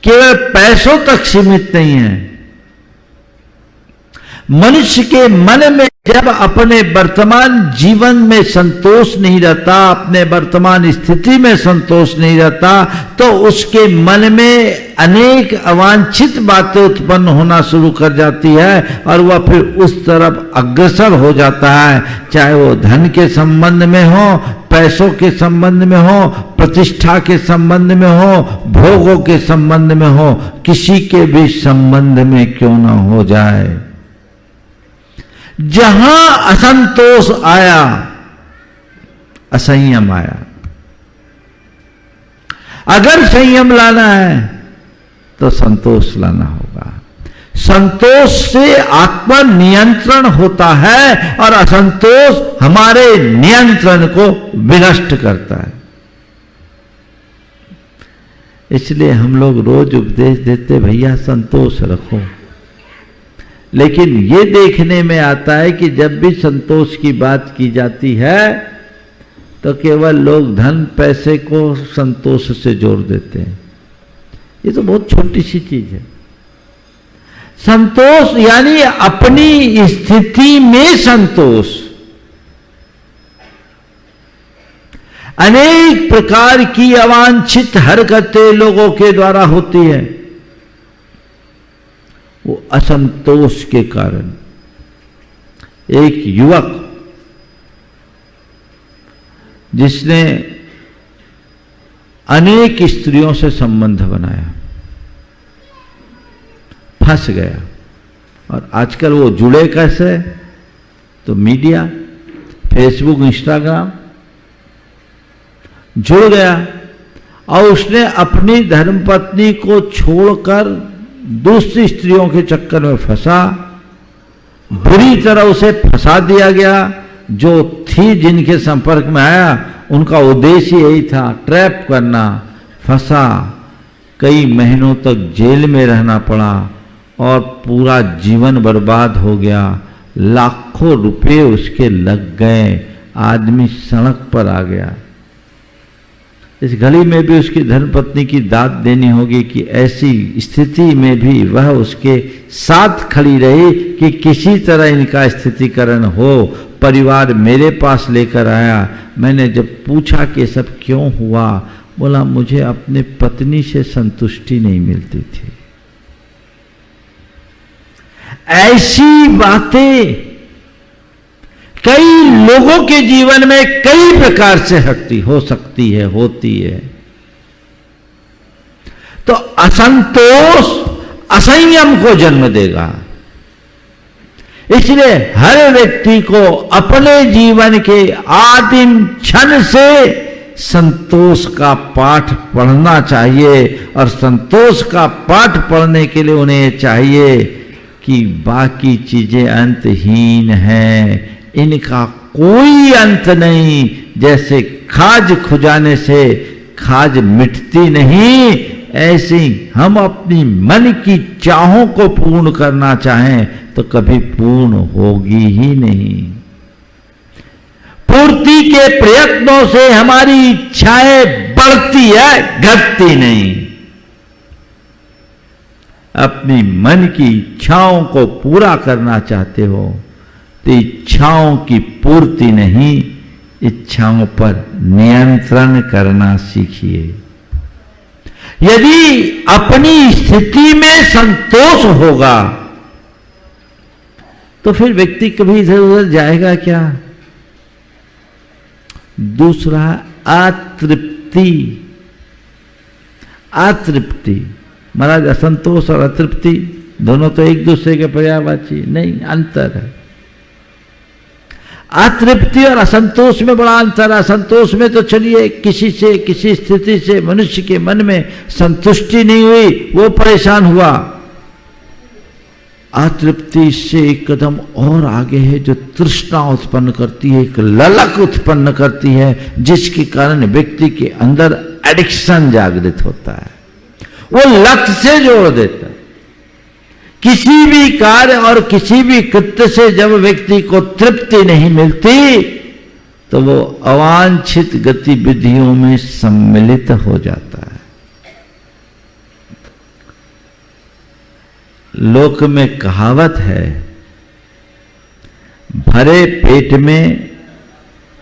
केवल पैसों तक सीमित नहीं है। मनुष्य के मन में जब अपने वर्तमान जीवन में संतोष नहीं रहता, अपने वर्तमान स्थिति में संतोष नहीं रहता, तो उसके मन में अनेक अवांछित बातें उत्पन्न होना शुरू कर जाती है और वह फिर उस तरफ अग्रसर हो जाता है। चाहे वो धन के संबंध में हो, पैसों के संबंध में हो, प्रतिष्ठा के संबंध में हो, भोगों के संबंध में हो, किसी के भी संबंध में क्यों ना हो जाए। जहां असंतोष आया, असंयम आया। अगर संयम लाना है तो संतोष लाना होगा। संतोष से आत्म नियंत्रण होता है और असंतोष हमारे नियंत्रण को विनष्ट करता है। इसलिए हम लोग रोज उपदेश देते, भैया संतोष रखो। लेकिन ये देखने में आता है कि जब भी संतोष की बात की जाती है तो केवल लोग धन पैसे को संतोष से जोड़ देते हैं। ये तो बहुत छोटी सी चीज है। संतोष यानी अपनी स्थिति में संतोष। अनेक प्रकार की अवांछित हरकतें लोगों के द्वारा होती है, वो असंतोष के कारण। एक युवक जिसने अनेक स्त्रियों से संबंध बनाया, फंस गया। और आजकल वो जुड़े कैसे? तो मीडिया, फेसबुक, इंस्टाग्राम, जुड़ गया और उसने अपनी धर्मपत्नी को छोड़कर दूसरी स्त्रियों के चक्कर में फंसा। बुरी तरह उसे फंसा दिया गया। जो थी जिनके संपर्क में आया उनका उद्देश्य यही था, ट्रैप करना। फंसा, कई महीनों तक जेल में रहना पड़ा और पूरा जीवन बर्बाद हो गया। लाखों रुपए उसके लग गए। आदमी सड़क पर आ गया। इस घड़ी में भी उसकी धर्मपत्नी की दाद देनी होगी कि ऐसी स्थिति में भी वह उसके साथ खड़ी रही कि किसी तरह इनका स्थितिकरण हो। परिवार मेरे पास लेकर आया। मैंने जब पूछा कि सब क्यों हुआ, बोला मुझे अपने पत्नी से संतुष्टि नहीं मिलती थी। ऐसी बातें कई लोगों के जीवन में कई प्रकार से हो सकती है, होती है। तो असंतोष असंयम को जन्म देगा। इसलिए हर व्यक्ति को अपने जीवन के आदिम क्षण से संतोष का पाठ पढ़ना चाहिए। और संतोष का पाठ पढ़ने के लिए उन्हें चाहिए कि बाकी चीजें अंतहीन हैं, इनका कोई अंत नहीं। जैसे खाज खुजाने से खाज मिटती नहीं, ऐसे ही हम अपनी मन की चाहों को पूर्ण करना चाहें तो कभी पूर्ण होगी ही नहीं। पूर्ति के प्रयत्नों से हमारी इच्छाएं बढ़ती है, घटती नहीं। अपनी मन की इच्छाओं को पूरा करना चाहते हो तो इच्छाओं की पूर्ति नहीं, इच्छाओं पर नियंत्रण करना सीखिए। यदि अपनी स्थिति में संतोष होगा तो फिर व्यक्ति कभी इधर उधर जाएगा क्या? दूसरा अतृप्ति। अतृप्ति महाराज, असंतोष और अतृप्ति दोनों तो एक दूसरे के पर्यायवाची नहीं, अंतर है। अतृप्ति और असंतोष में बड़ा अंतर है। असंतोष में तो चलिए किसी से, किसी स्थिति से मनुष्य के मन में संतुष्टि नहीं हुई, वो परेशान हुआ। अतृप्ति से एक कदम और आगे है, जो तृष्णा उत्पन्न करती है, एक ललक उत्पन्न करती है, जिसके कारण व्यक्ति के अंदर एडिक्शन जागृत होता है, वो लत से जोड़ देता है। किसी भी कार्य और किसी भी कृत्य से जब व्यक्ति को तृप्ति नहीं मिलती तो वो अवांछित गतिविधियों में सम्मिलित हो जाता है। लोक में कहावत है, भरे पेट में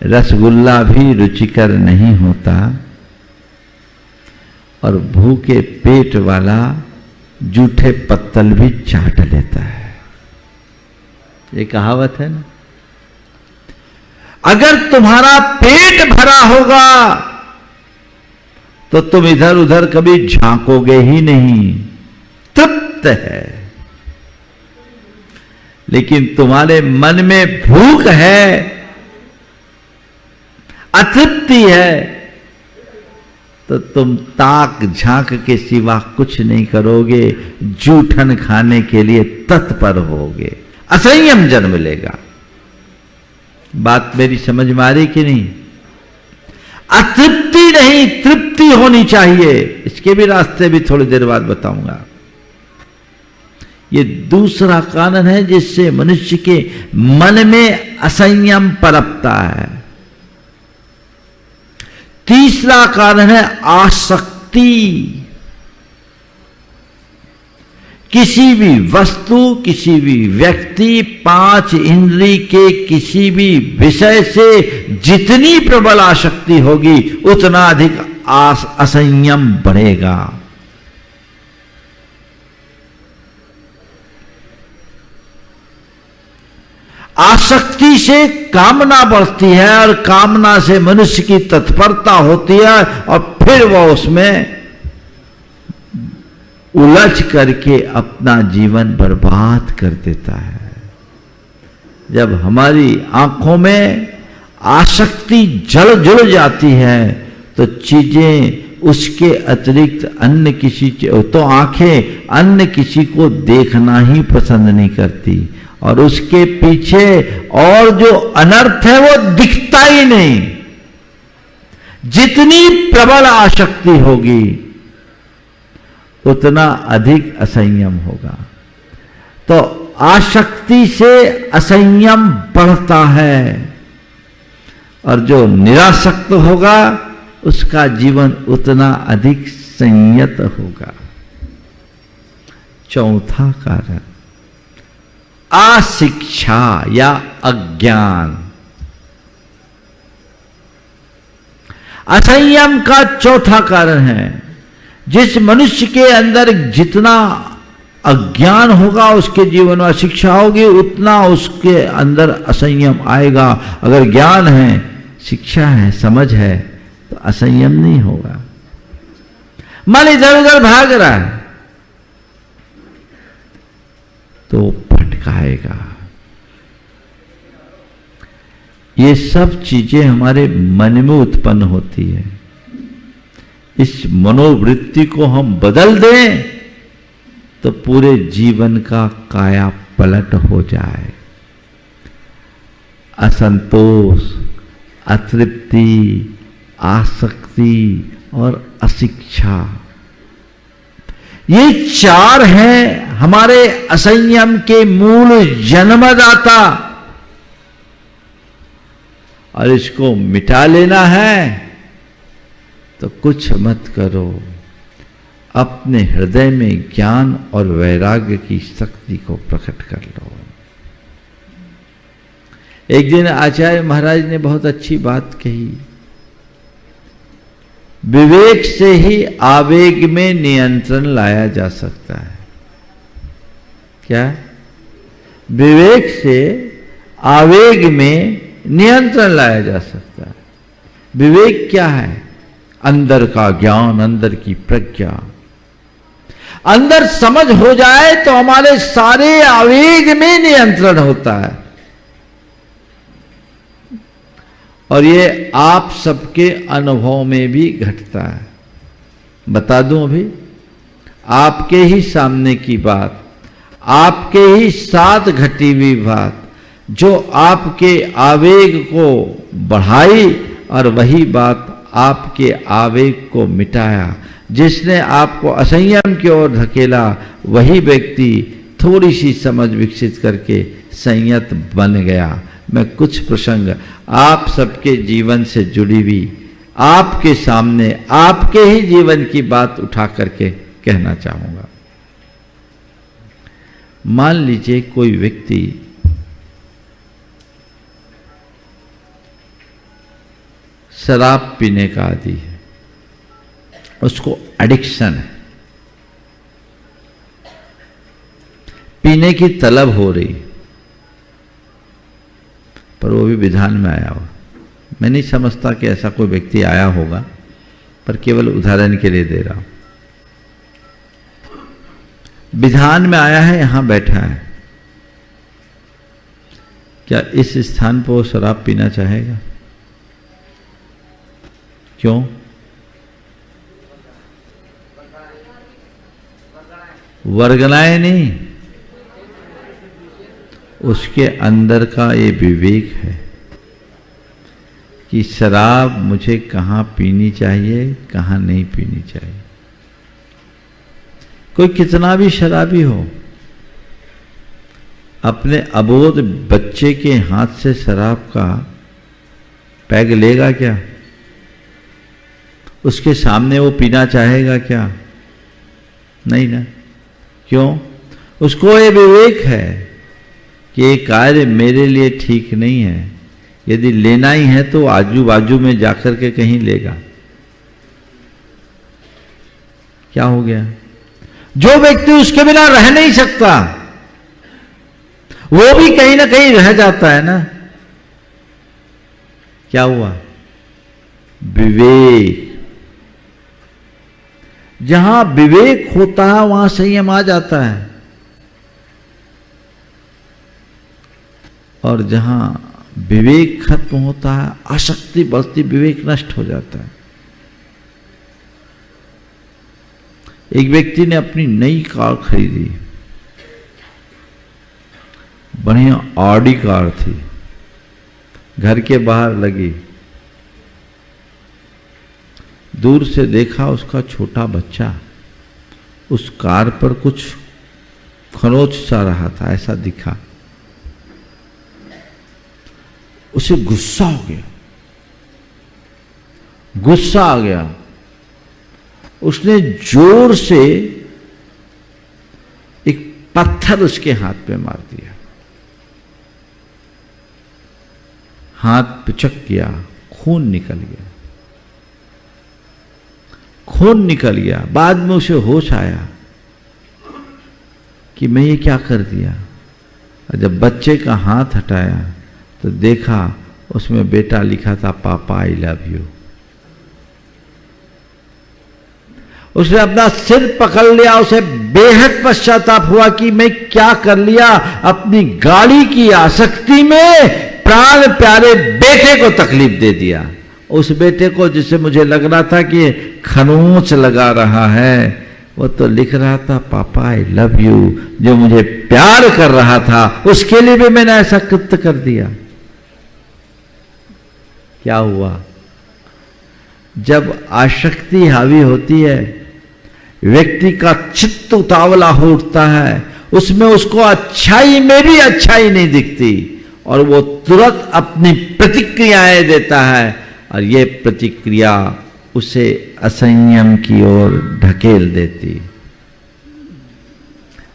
रसगुल्ला भी रुचिकर नहीं होता और भूखे पेट वाला जूठे पत्तल भी चाट लेता है। ये कहावत है ना। अगर तुम्हारा पेट भरा होगा तो तुम इधर उधर कभी झांकोगे ही नहीं, तृप्त है। लेकिन तुम्हारे मन में भूख है, अतृप्ति है, तो तुम ताक झांक के सिवा कुछ नहीं करोगे, जूठन खाने के लिए तत्पर होगे, असंयम जन्म लेगा। बात मेरी समझ में आ रही कि नहीं? अतृप्ति नहीं, तृप्ति होनी चाहिए। इसके भी रास्ते भी थोड़ी देर बाद बताऊंगा। ये दूसरा कारण है जिससे मनुष्य के मन में असंयम पनपता है। तीसरा कारण है आसक्ति। किसी भी वस्तु, किसी भी व्यक्ति, पांच इंद्री के किसी भी विषय से जितनी प्रबल आसक्ति होगी उतना अधिक असंयम बढ़ेगा। आसक्ति से कामना बढ़ती है और कामना से मनुष्य की तत्परता होती है और फिर वह उसमें उलझ करके अपना जीवन बर्बाद कर देता है। जब हमारी आंखों में आसक्ति जल जुड़ जाती है तो चीजें उसके अतिरिक्त अन्य किसी, तो आंखें अन्य किसी को देखना ही पसंद नहीं करती और उसके पीछे और जो अनर्थ है वो दिखता ही नहीं। जितनी प्रबल आसक्ति होगी उतना अधिक असंयम होगा। तो आसक्ति से असंयम बढ़ता है और जो निरासक्त होगा उसका जीवन उतना अधिक संयत होगा। चौथा कारण अशिक्षा या अज्ञान। असंयम का चौथा कारण है, जिस मनुष्य के अंदर जितना अज्ञान होगा उसके जीवन में अशिक्षा होगी, उतना उसके अंदर असंयम आएगा। अगर ज्ञान है, शिक्षा है, समझ है, तो असंयम नहीं होगा। मन इधर उधर भाग रहा है तो भटकाएगा। ये सब चीजें हमारे मन में उत्पन्न होती है। इस मनोवृत्ति को हम बदल दें तो पूरे जीवन का काया पलट हो जाए। असंतोष, अतृप्ति, आसक्ति और अशिक्षा, ये चार हैं हमारे असंयम के मूल जन्मदाता। और इसको मिटा लेना है तो कुछ मत करो, अपने हृदय में ज्ञान और वैराग्य की शक्ति को प्रकट कर लो। एक दिन आचार्य महाराज ने बहुत अच्छी बात कही, विवेक से ही आवेग में नियंत्रण लाया जा सकता है। क्या? विवेक से आवेग में नियंत्रण लाया जा सकता है। विवेक क्या है? अंदर का ज्ञान, अंदर की प्रज्ञा। अंदर समझ हो जाए तो हमारे सारे आवेग में नियंत्रण होता है। और ये आप सबके अनुभव में भी घटता है। बता दूं अभी, आपके ही सामने की बात, आपके ही साथ घटी हुई बात, जो आपके आवेग को बढ़ाई और वही बात आपके आवेग को मिटाया। जिसने आपको असंयम की ओर धकेला, वही व्यक्ति थोड़ी सी समझ विकसित करके संयत बन गया। मैं कुछ प्रसंग आप सबके जीवन से जुड़ी हुई, आपके सामने आपके ही जीवन की बात उठा करके कहना चाहूंगा। मान लीजिए कोई व्यक्ति शराब पीने का आदी है, उसको एडिक्शन है, पीने की तलब हो रही, पर वो भी विधान में आया हो। मैं नहीं समझता कि ऐसा कोई व्यक्ति आया होगा, पर केवल उदाहरण के लिए दे रहा हूं। विधान में आया है, यहां बैठा है, क्या इस स्थान पर वो शराब पीना चाहेगा? क्यों? वर्गलाएं नहीं, उसके अंदर का ये विवेक है कि शराब मुझे कहाँ पीनी चाहिए, कहाँ नहीं पीनी चाहिए। कोई कितना भी शराबी हो, अपने अबोध बच्चे के हाथ से शराब का पैग लेगा क्या? उसके सामने वो पीना चाहेगा क्या? नहीं ना। क्यों? उसको ये विवेक है कि ये कार्य मेरे लिए ठीक नहीं है, यदि लेना ही है तो आजू बाजू में जाकर के कहीं लेगा। क्या हो गया? जो व्यक्ति उसके बिना रह नहीं सकता, वो भी कहीं ना कहीं रह जाता है ना। क्या हुआ? विवेक। जहां विवेक होता है वहां संयम आ जाता है, और जहां विवेक खत्म होता है, आसक्ति बढ़ती, विवेक नष्ट हो जाता है। एक व्यक्ति ने अपनी नई कार खरीदी, बढ़िया ऑडी कार थी, घर के बाहर लगी। दूर से देखा उसका छोटा बच्चा उस कार पर कुछ खरोच सा रहा था, ऐसा दिखा। उसे गुस्सा हो गया गुस्सा आ गया, उसने जोर से एक पत्थर उसके हाथ पे मार दिया। हाथ पिचक गया, खून निकल गया, खून निकल गया। बाद में उसे होश आया कि मैं ये क्या कर दिया। और जब बच्चे का हाथ हटाया तो देखा उसमें बेटा लिखा था, पापा आई लव यू। उसने अपना सिर पकड़ लिया, उसे बेहद पश्चाताप हुआ कि मैं क्या कर लिया। अपनी गाड़ी की आसक्ति में प्राण प्यारे बेटे को तकलीफ दे दिया। उस बेटे को जिसे मुझे लग रहा था कि खरोंच लगा रहा है, वो तो लिख रहा था पापा आई लव यू। जो मुझे प्यार कर रहा था उसके लिए भी मैंने ऐसा कृत्य कर दिया। क्या हुआ? जब आसक्ति हावी होती है, व्यक्ति का चित्त उतावला हो उठता है, उसमें उसको अच्छाई में भी अच्छाई नहीं दिखती और वो तुरंत अपनी प्रतिक्रियाएं देता है और ये प्रतिक्रिया उसे असंयम की ओर ढकेल देती।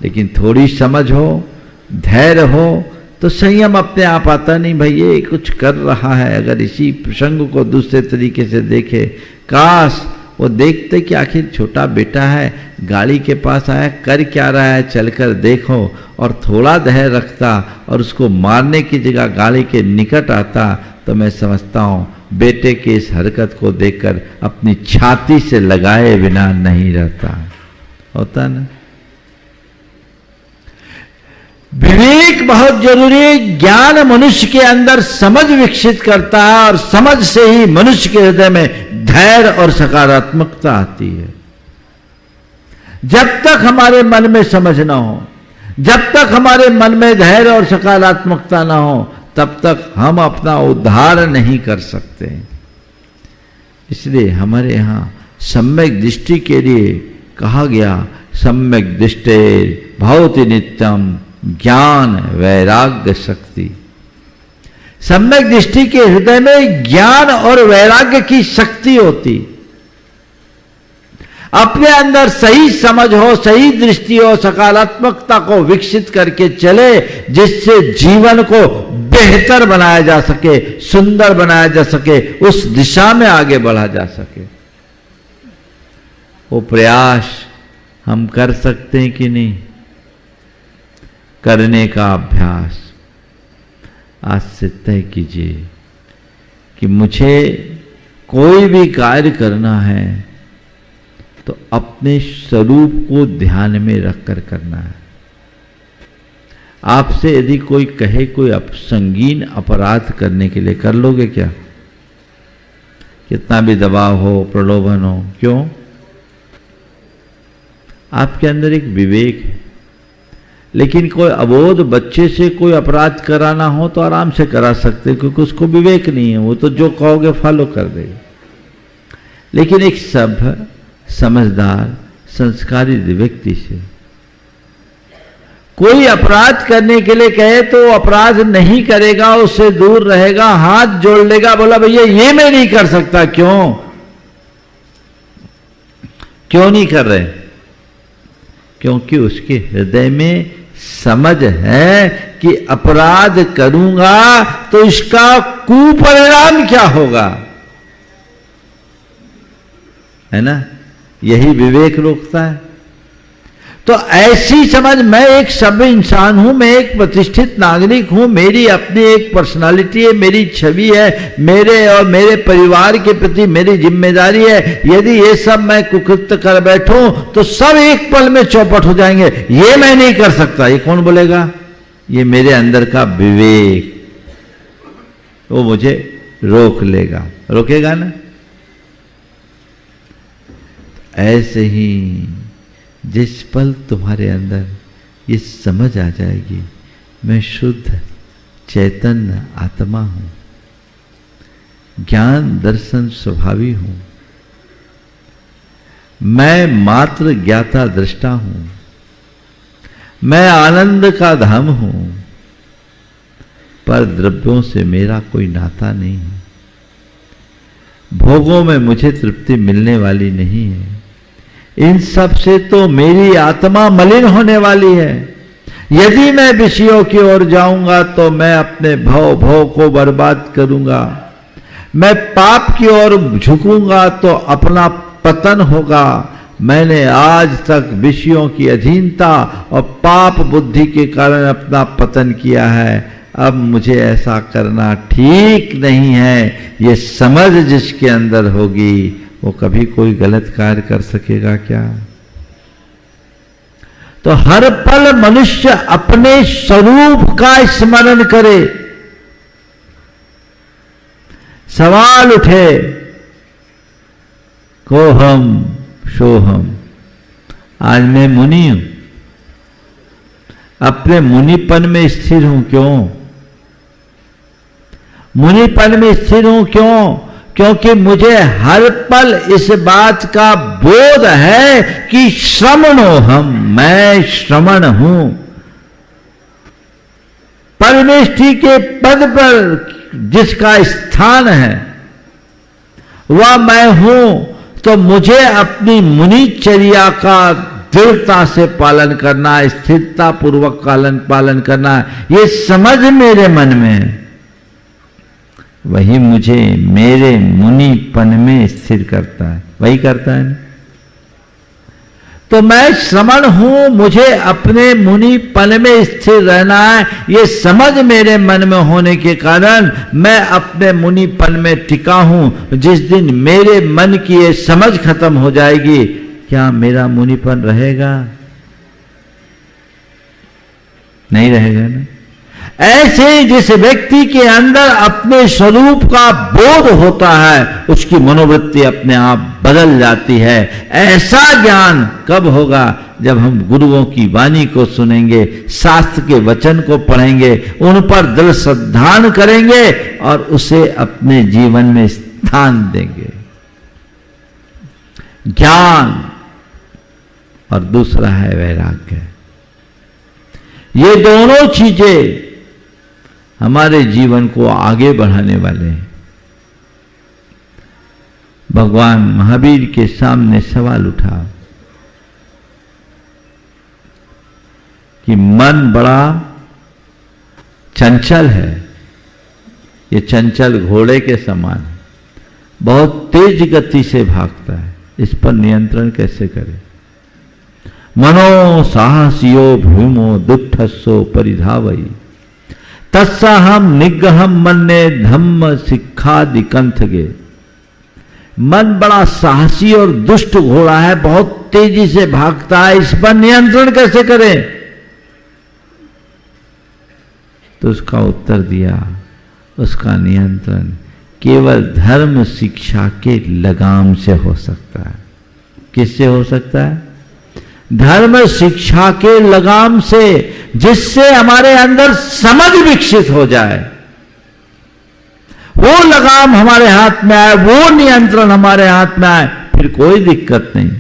लेकिन थोड़ी समझ हो, धैर्य हो तो संयम अपने आप आता नहीं। भाई ये कुछ कर रहा है, अगर इसी प्रसंग को दूसरे तरीके से देखे, काश वो देखते कि आखिर छोटा बेटा है, गाड़ी के पास आया, कर क्या रहा है, चलकर देखो, और थोड़ा धैर्य रखता और उसको मारने की जगह गाड़ी के निकट आता, तो मैं समझता हूं बेटे की इस हरकत को देखकर अपनी छाती से लगाए बिना नहीं रहता। होता ना? विवेक बहुत जरूरी है। ज्ञान मनुष्य के अंदर समझ विकसित करता है और समझ से ही मनुष्य के हृदय में धैर्य और सकारात्मकता आती है। जब तक हमारे मन में समझ ना हो, जब तक हमारे मन में धैर्य और सकारात्मकता ना हो, तब तक हम अपना उद्धार नहीं कर सकते। इसलिए हमारे यहां सम्यक दृष्टि के लिए कहा गया, सम्यक दृष्टे भवति नित्यम ज्ञान वैराग्य शक्ति। सम्यक दृष्टि के हृदय में ज्ञान और वैराग्य की शक्ति होती। अपने अंदर सही समझ हो, सही दृष्टि हो, सकारात्मकता को विकसित करके चले, जिससे जीवन को बेहतर बनाया जा सके, सुंदर बनाया जा सके, उस दिशा में आगे बढ़ा जा सके। वो प्रयास हम कर सकते हैं कि नहीं? करने का अभ्यास आज से तय कीजिए कि मुझे कोई भी कार्य करना है तो अपने स्वरूप को ध्यान में रखकर करना है। आपसे यदि कोई कहे कोई संगीन अपराध करने के लिए, कर लोगे क्या? कितना भी दबाव हो, प्रलोभन हो, क्यों? आपके अंदर एक विवेक है। लेकिन कोई अबोध बच्चे से कोई अपराध कराना हो तो आराम से करा सकते, क्योंकि उसको विवेक नहीं है, वो तो जो कहोगे फॉलो कर देगा। लेकिन एक सभ्य, समझदार, संस्कारी व्यक्ति से कोई अपराध करने के लिए कहे तो अपराध नहीं करेगा, उससे दूर रहेगा, हाथ जोड़ लेगा, बोला भैया ये मैं नहीं कर सकता। क्यों नहीं कर रहे? क्योंकि उसके हृदय में समझ है कि अपराध करूंगा तो इसका कुपरिणाम क्या होगा, है ना? यही विवेक रोकता है। तो ऐसी समझ, मैं एक सभ्य इंसान हूं, मैं एक प्रतिष्ठित नागरिक हूं, मेरी अपनी एक पर्सनालिटी है, मेरी छवि है, मेरे और मेरे परिवार के प्रति मेरी जिम्मेदारी है। यदि ये सब मैं कुकृत्य कर बैठूं तो सब एक पल में चौपट हो जाएंगे। ये मैं नहीं कर सकता, ये कौन बोलेगा? ये मेरे अंदर का विवेक, वो मुझे रोक लेगा, रोकेगा ना? ऐसे ही जिस पल तुम्हारे अंदर ये समझ आ जाएगी, मैं शुद्ध चैतन्य आत्मा हूं, ज्ञान दर्शन स्वभावी हूं, मैं मात्र ज्ञाता दृष्टा हूं, मैं आनंद का धाम हूं, पर द्रव्यों से मेरा कोई नाता नहीं है। भोगों में मुझे तृप्ति मिलने वाली नहीं है। इन सब से तो मेरी आत्मा मलिन होने वाली है। यदि मैं विषयों की ओर जाऊंगा तो मैं अपने भव को बर्बाद करूंगा। मैं पाप की ओर झुकूंगा तो अपना पतन होगा। मैंने आज तक विषयों की अधीनता और पाप बुद्धि के कारण अपना पतन किया है। अब मुझे ऐसा करना ठीक नहीं है। ये समझ जिसके अंदर होगी वो कभी कोई गलत कार्य कर सकेगा क्या? तो हर पल मनुष्य अपने स्वरूप का स्मरण करे। सवाल उठे, कोहम सोहम, आज मैं मुनि हूं, अपने मुनिपन में स्थिर हूं। क्यों मुनिपन में स्थिर हूं? क्यों? क्योंकि मुझे हर पल इस बात का बोध है कि श्रमणो हम, मैं श्रमण हूं। परमेष्ठि के पद पर जिसका स्थान है वह मैं हूं, तो मुझे अपनी मुनिचर्या का दृढ़ता से पालन करना, स्थिरता पूर्वक पालन करना, ये समझ मेरे मन में है। वही मुझे मेरे मुनिपन में स्थिर करता है, वही करता है ना? तो मैं श्रमण हूं, मुझे अपने मुनिपन में स्थिर रहना है। ये समझ मेरे मन में होने के कारण मैं अपने मुनिपन में टिका हूं। जिस दिन मेरे मन की ये समझ खत्म हो जाएगी, क्या मेरा मुनिपन रहेगा? नहीं रहेगा ना। ऐसे जिस व्यक्ति के अंदर अपने स्वरूप का बोध होता है, उसकी मनोवृत्ति अपने आप बदल जाती है। ऐसा ज्ञान कब होगा? जब हम गुरुओं की वाणी को सुनेंगे, शास्त्र के वचन को पढ़ेंगे, उन पर दृढ़ श्रद्धान करेंगे और उसे अपने जीवन में स्थान देंगे। ज्ञान और दूसरा है वैराग्य। ये दोनों चीजें हमारे जीवन को आगे बढ़ाने वाले हैं। भगवान महावीर के सामने सवाल उठा कि मन बड़ा चंचल है, ये चंचल घोड़े के समान है, बहुत तेज गति से भागता है, इस पर नियंत्रण कैसे करें? मनो साहसियो भूमो दुष्टस्सो परिधावई तत्साहम निग्रहम मन्ने धम्म शिक्षादिकंथगे। मन बड़ा साहसी और दुष्ट घोड़ा है, बहुत तेजी से भागता है, इस पर नियंत्रण कैसे करें? तो उसका उत्तर दिया, उसका नियंत्रण केवल धर्म शिक्षा के लगाम से हो सकता है। किससे हो सकता है? धर्म शिक्षा के लगाम से, जिससे हमारे अंदर समझ विकसित हो जाए, वो लगाम हमारे हाथ में आए, वो नियंत्रण हमारे हाथ में आए, फिर कोई दिक्कत नहीं।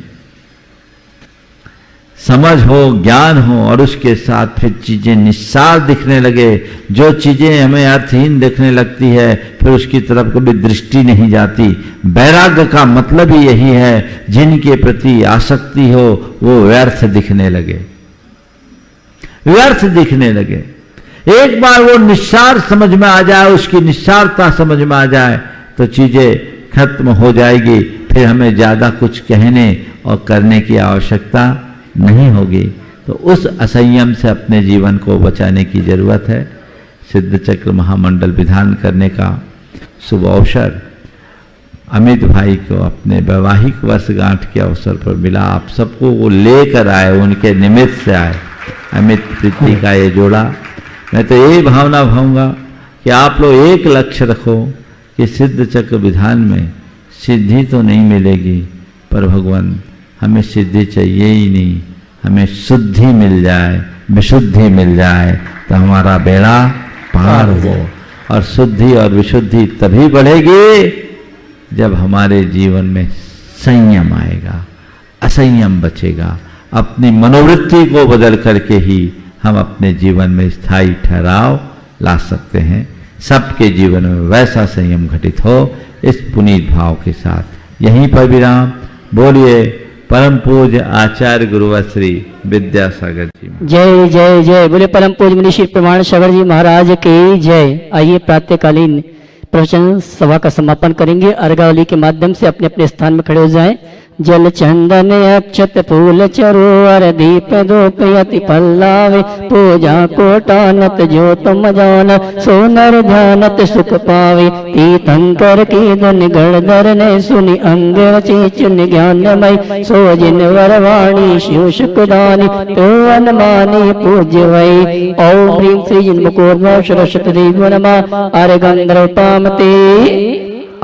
समझ हो, ज्ञान हो और उसके साथ फिर चीजें निस्सार दिखने लगे। जो चीजें हमें अर्थहीन दिखने लगती है, फिर उसकी तरफ कभी दृष्टि नहीं जाती। वैराग्य का मतलब ही यही है, जिनके प्रति आसक्ति हो वो व्यर्थ दिखने लगे, व्यर्थ दिखने लगे। एक बार वो निस्सार समझ में आ जाए, उसकी निस्सारता समझ में आ जाए, तो चीजें खत्म हो जाएगी। फिर हमें ज्यादा कुछ कहने और करने की आवश्यकता नहीं होगी। तो उस असंयम से अपने जीवन को बचाने की जरूरत है। सिद्ध चक्र महामंडल विधान करने का शुभ अवसर अमित भाई को अपने वैवाहिक वर्षगांठ के अवसर पर मिला। आप सबको वो लेकर आए, उनके निमित्त से आए। अमित प्रीति का ये जोड़ा, मैं तो यही भावना भाऊंगा कि आप लोग एक लक्ष्य रखो कि सिद्ध चक्र विधान में सिद्धि तो नहीं मिलेगी, पर भगवान हमें सिद्धि चाहिए ही नहीं, हमें शुद्धि मिल जाए, विशुद्धि मिल जाए, तो हमारा बेड़ा पार हो। और शुद्धि और विशुद्धि तभी बढ़ेगी जब हमारे जीवन में संयम आएगा, असंयम बचेगा। अपनी मनोवृत्ति को बदल करके ही हम अपने जीवन में स्थायी ठहराव ला सकते हैं। सबके जीवन में वैसा संयम घटित हो, इस पुनीत भाव के साथ यहीं पर विराम। बोलिए परम पूज्य आचार्य गुरुवर श्री विद्यासागर जी। जय जय जय। बोले परम पूज्य मुनि श्री प्रमाण सागर जी महाराज की जय। आइए प्रातःकालीन प्रवचन सभा का समापन करेंगे। अर्घावली के माध्यम से अपने अपने स्थान में खड़े हो जाएं। जल चंदन अक्षत फूल चरोवर दीप धूप यति पल्लावे पूजा कोटानत जो तुम जान सोनर ध्यानत सुख पावे तीर्थंकर की धन गणधर ने सुनी अंग चेचन ज्ञानमय सो जिन वरवाणी शिव सुखदानी तो अनमानी पूज्य वै। ओम ह्रीं श्री जिन्मुखोर्मा सरस्वती देवी नमः। अर्घं पामते।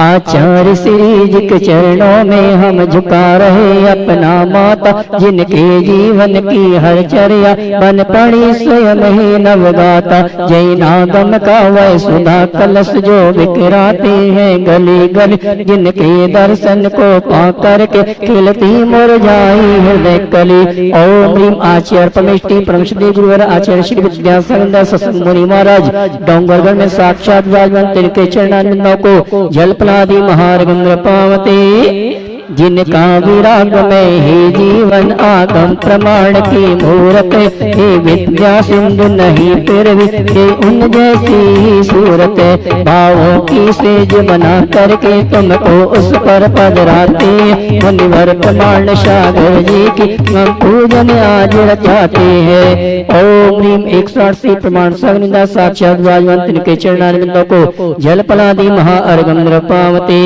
आचार्य श्री जी के चरणों में हम झुका रहे अपना माता, जिनके जीवन की हर चर्या बन पड़ी स्वयं ही नवगाता। जैनागम का वह सुधा कलश जो बिखराते हैं गली गली, जिनके दर्शन को पा करके खिलती मुरझाई हृदय कली। ओम ह्रीं आचार्य परमेष्टि परमश्री गुरुवर आचार्य श्री विद्यासागर सत्संग मुनि महाराज डोंगरगढ़ में साक्षात विराजमान तिनके चरणारविंदों को जल आदि महार्घं पावते। जिनका विराग में ही जीवन आगम प्रमाण की मूरत हे विद्या सिंधु नहीं फिर भी उन जैसी ही सूरत भावों की सेज बना करके तुमको उस पर पधराते। मुनिवर प्रमाण सागर जी की हम पूजन आज रचाते हैं। ओम ह्रीं 180 प्रमाण सागर साक्षात विराजमान तिनके चरणारविंदों को जल पलादि महाअर्घं पावते।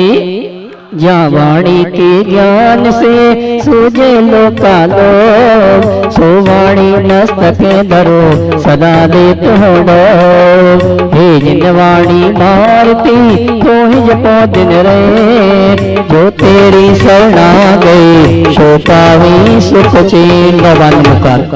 जहाँ वाणी के ज्ञान से सूझे लोकालो सो वाणी मस्तके धरो सदा देत हो डो। हे जिन वाणी मारती तो ही जपो दिन रे जो तेरी शरणा गई सो पावी सुख चैन। भगवान मुखार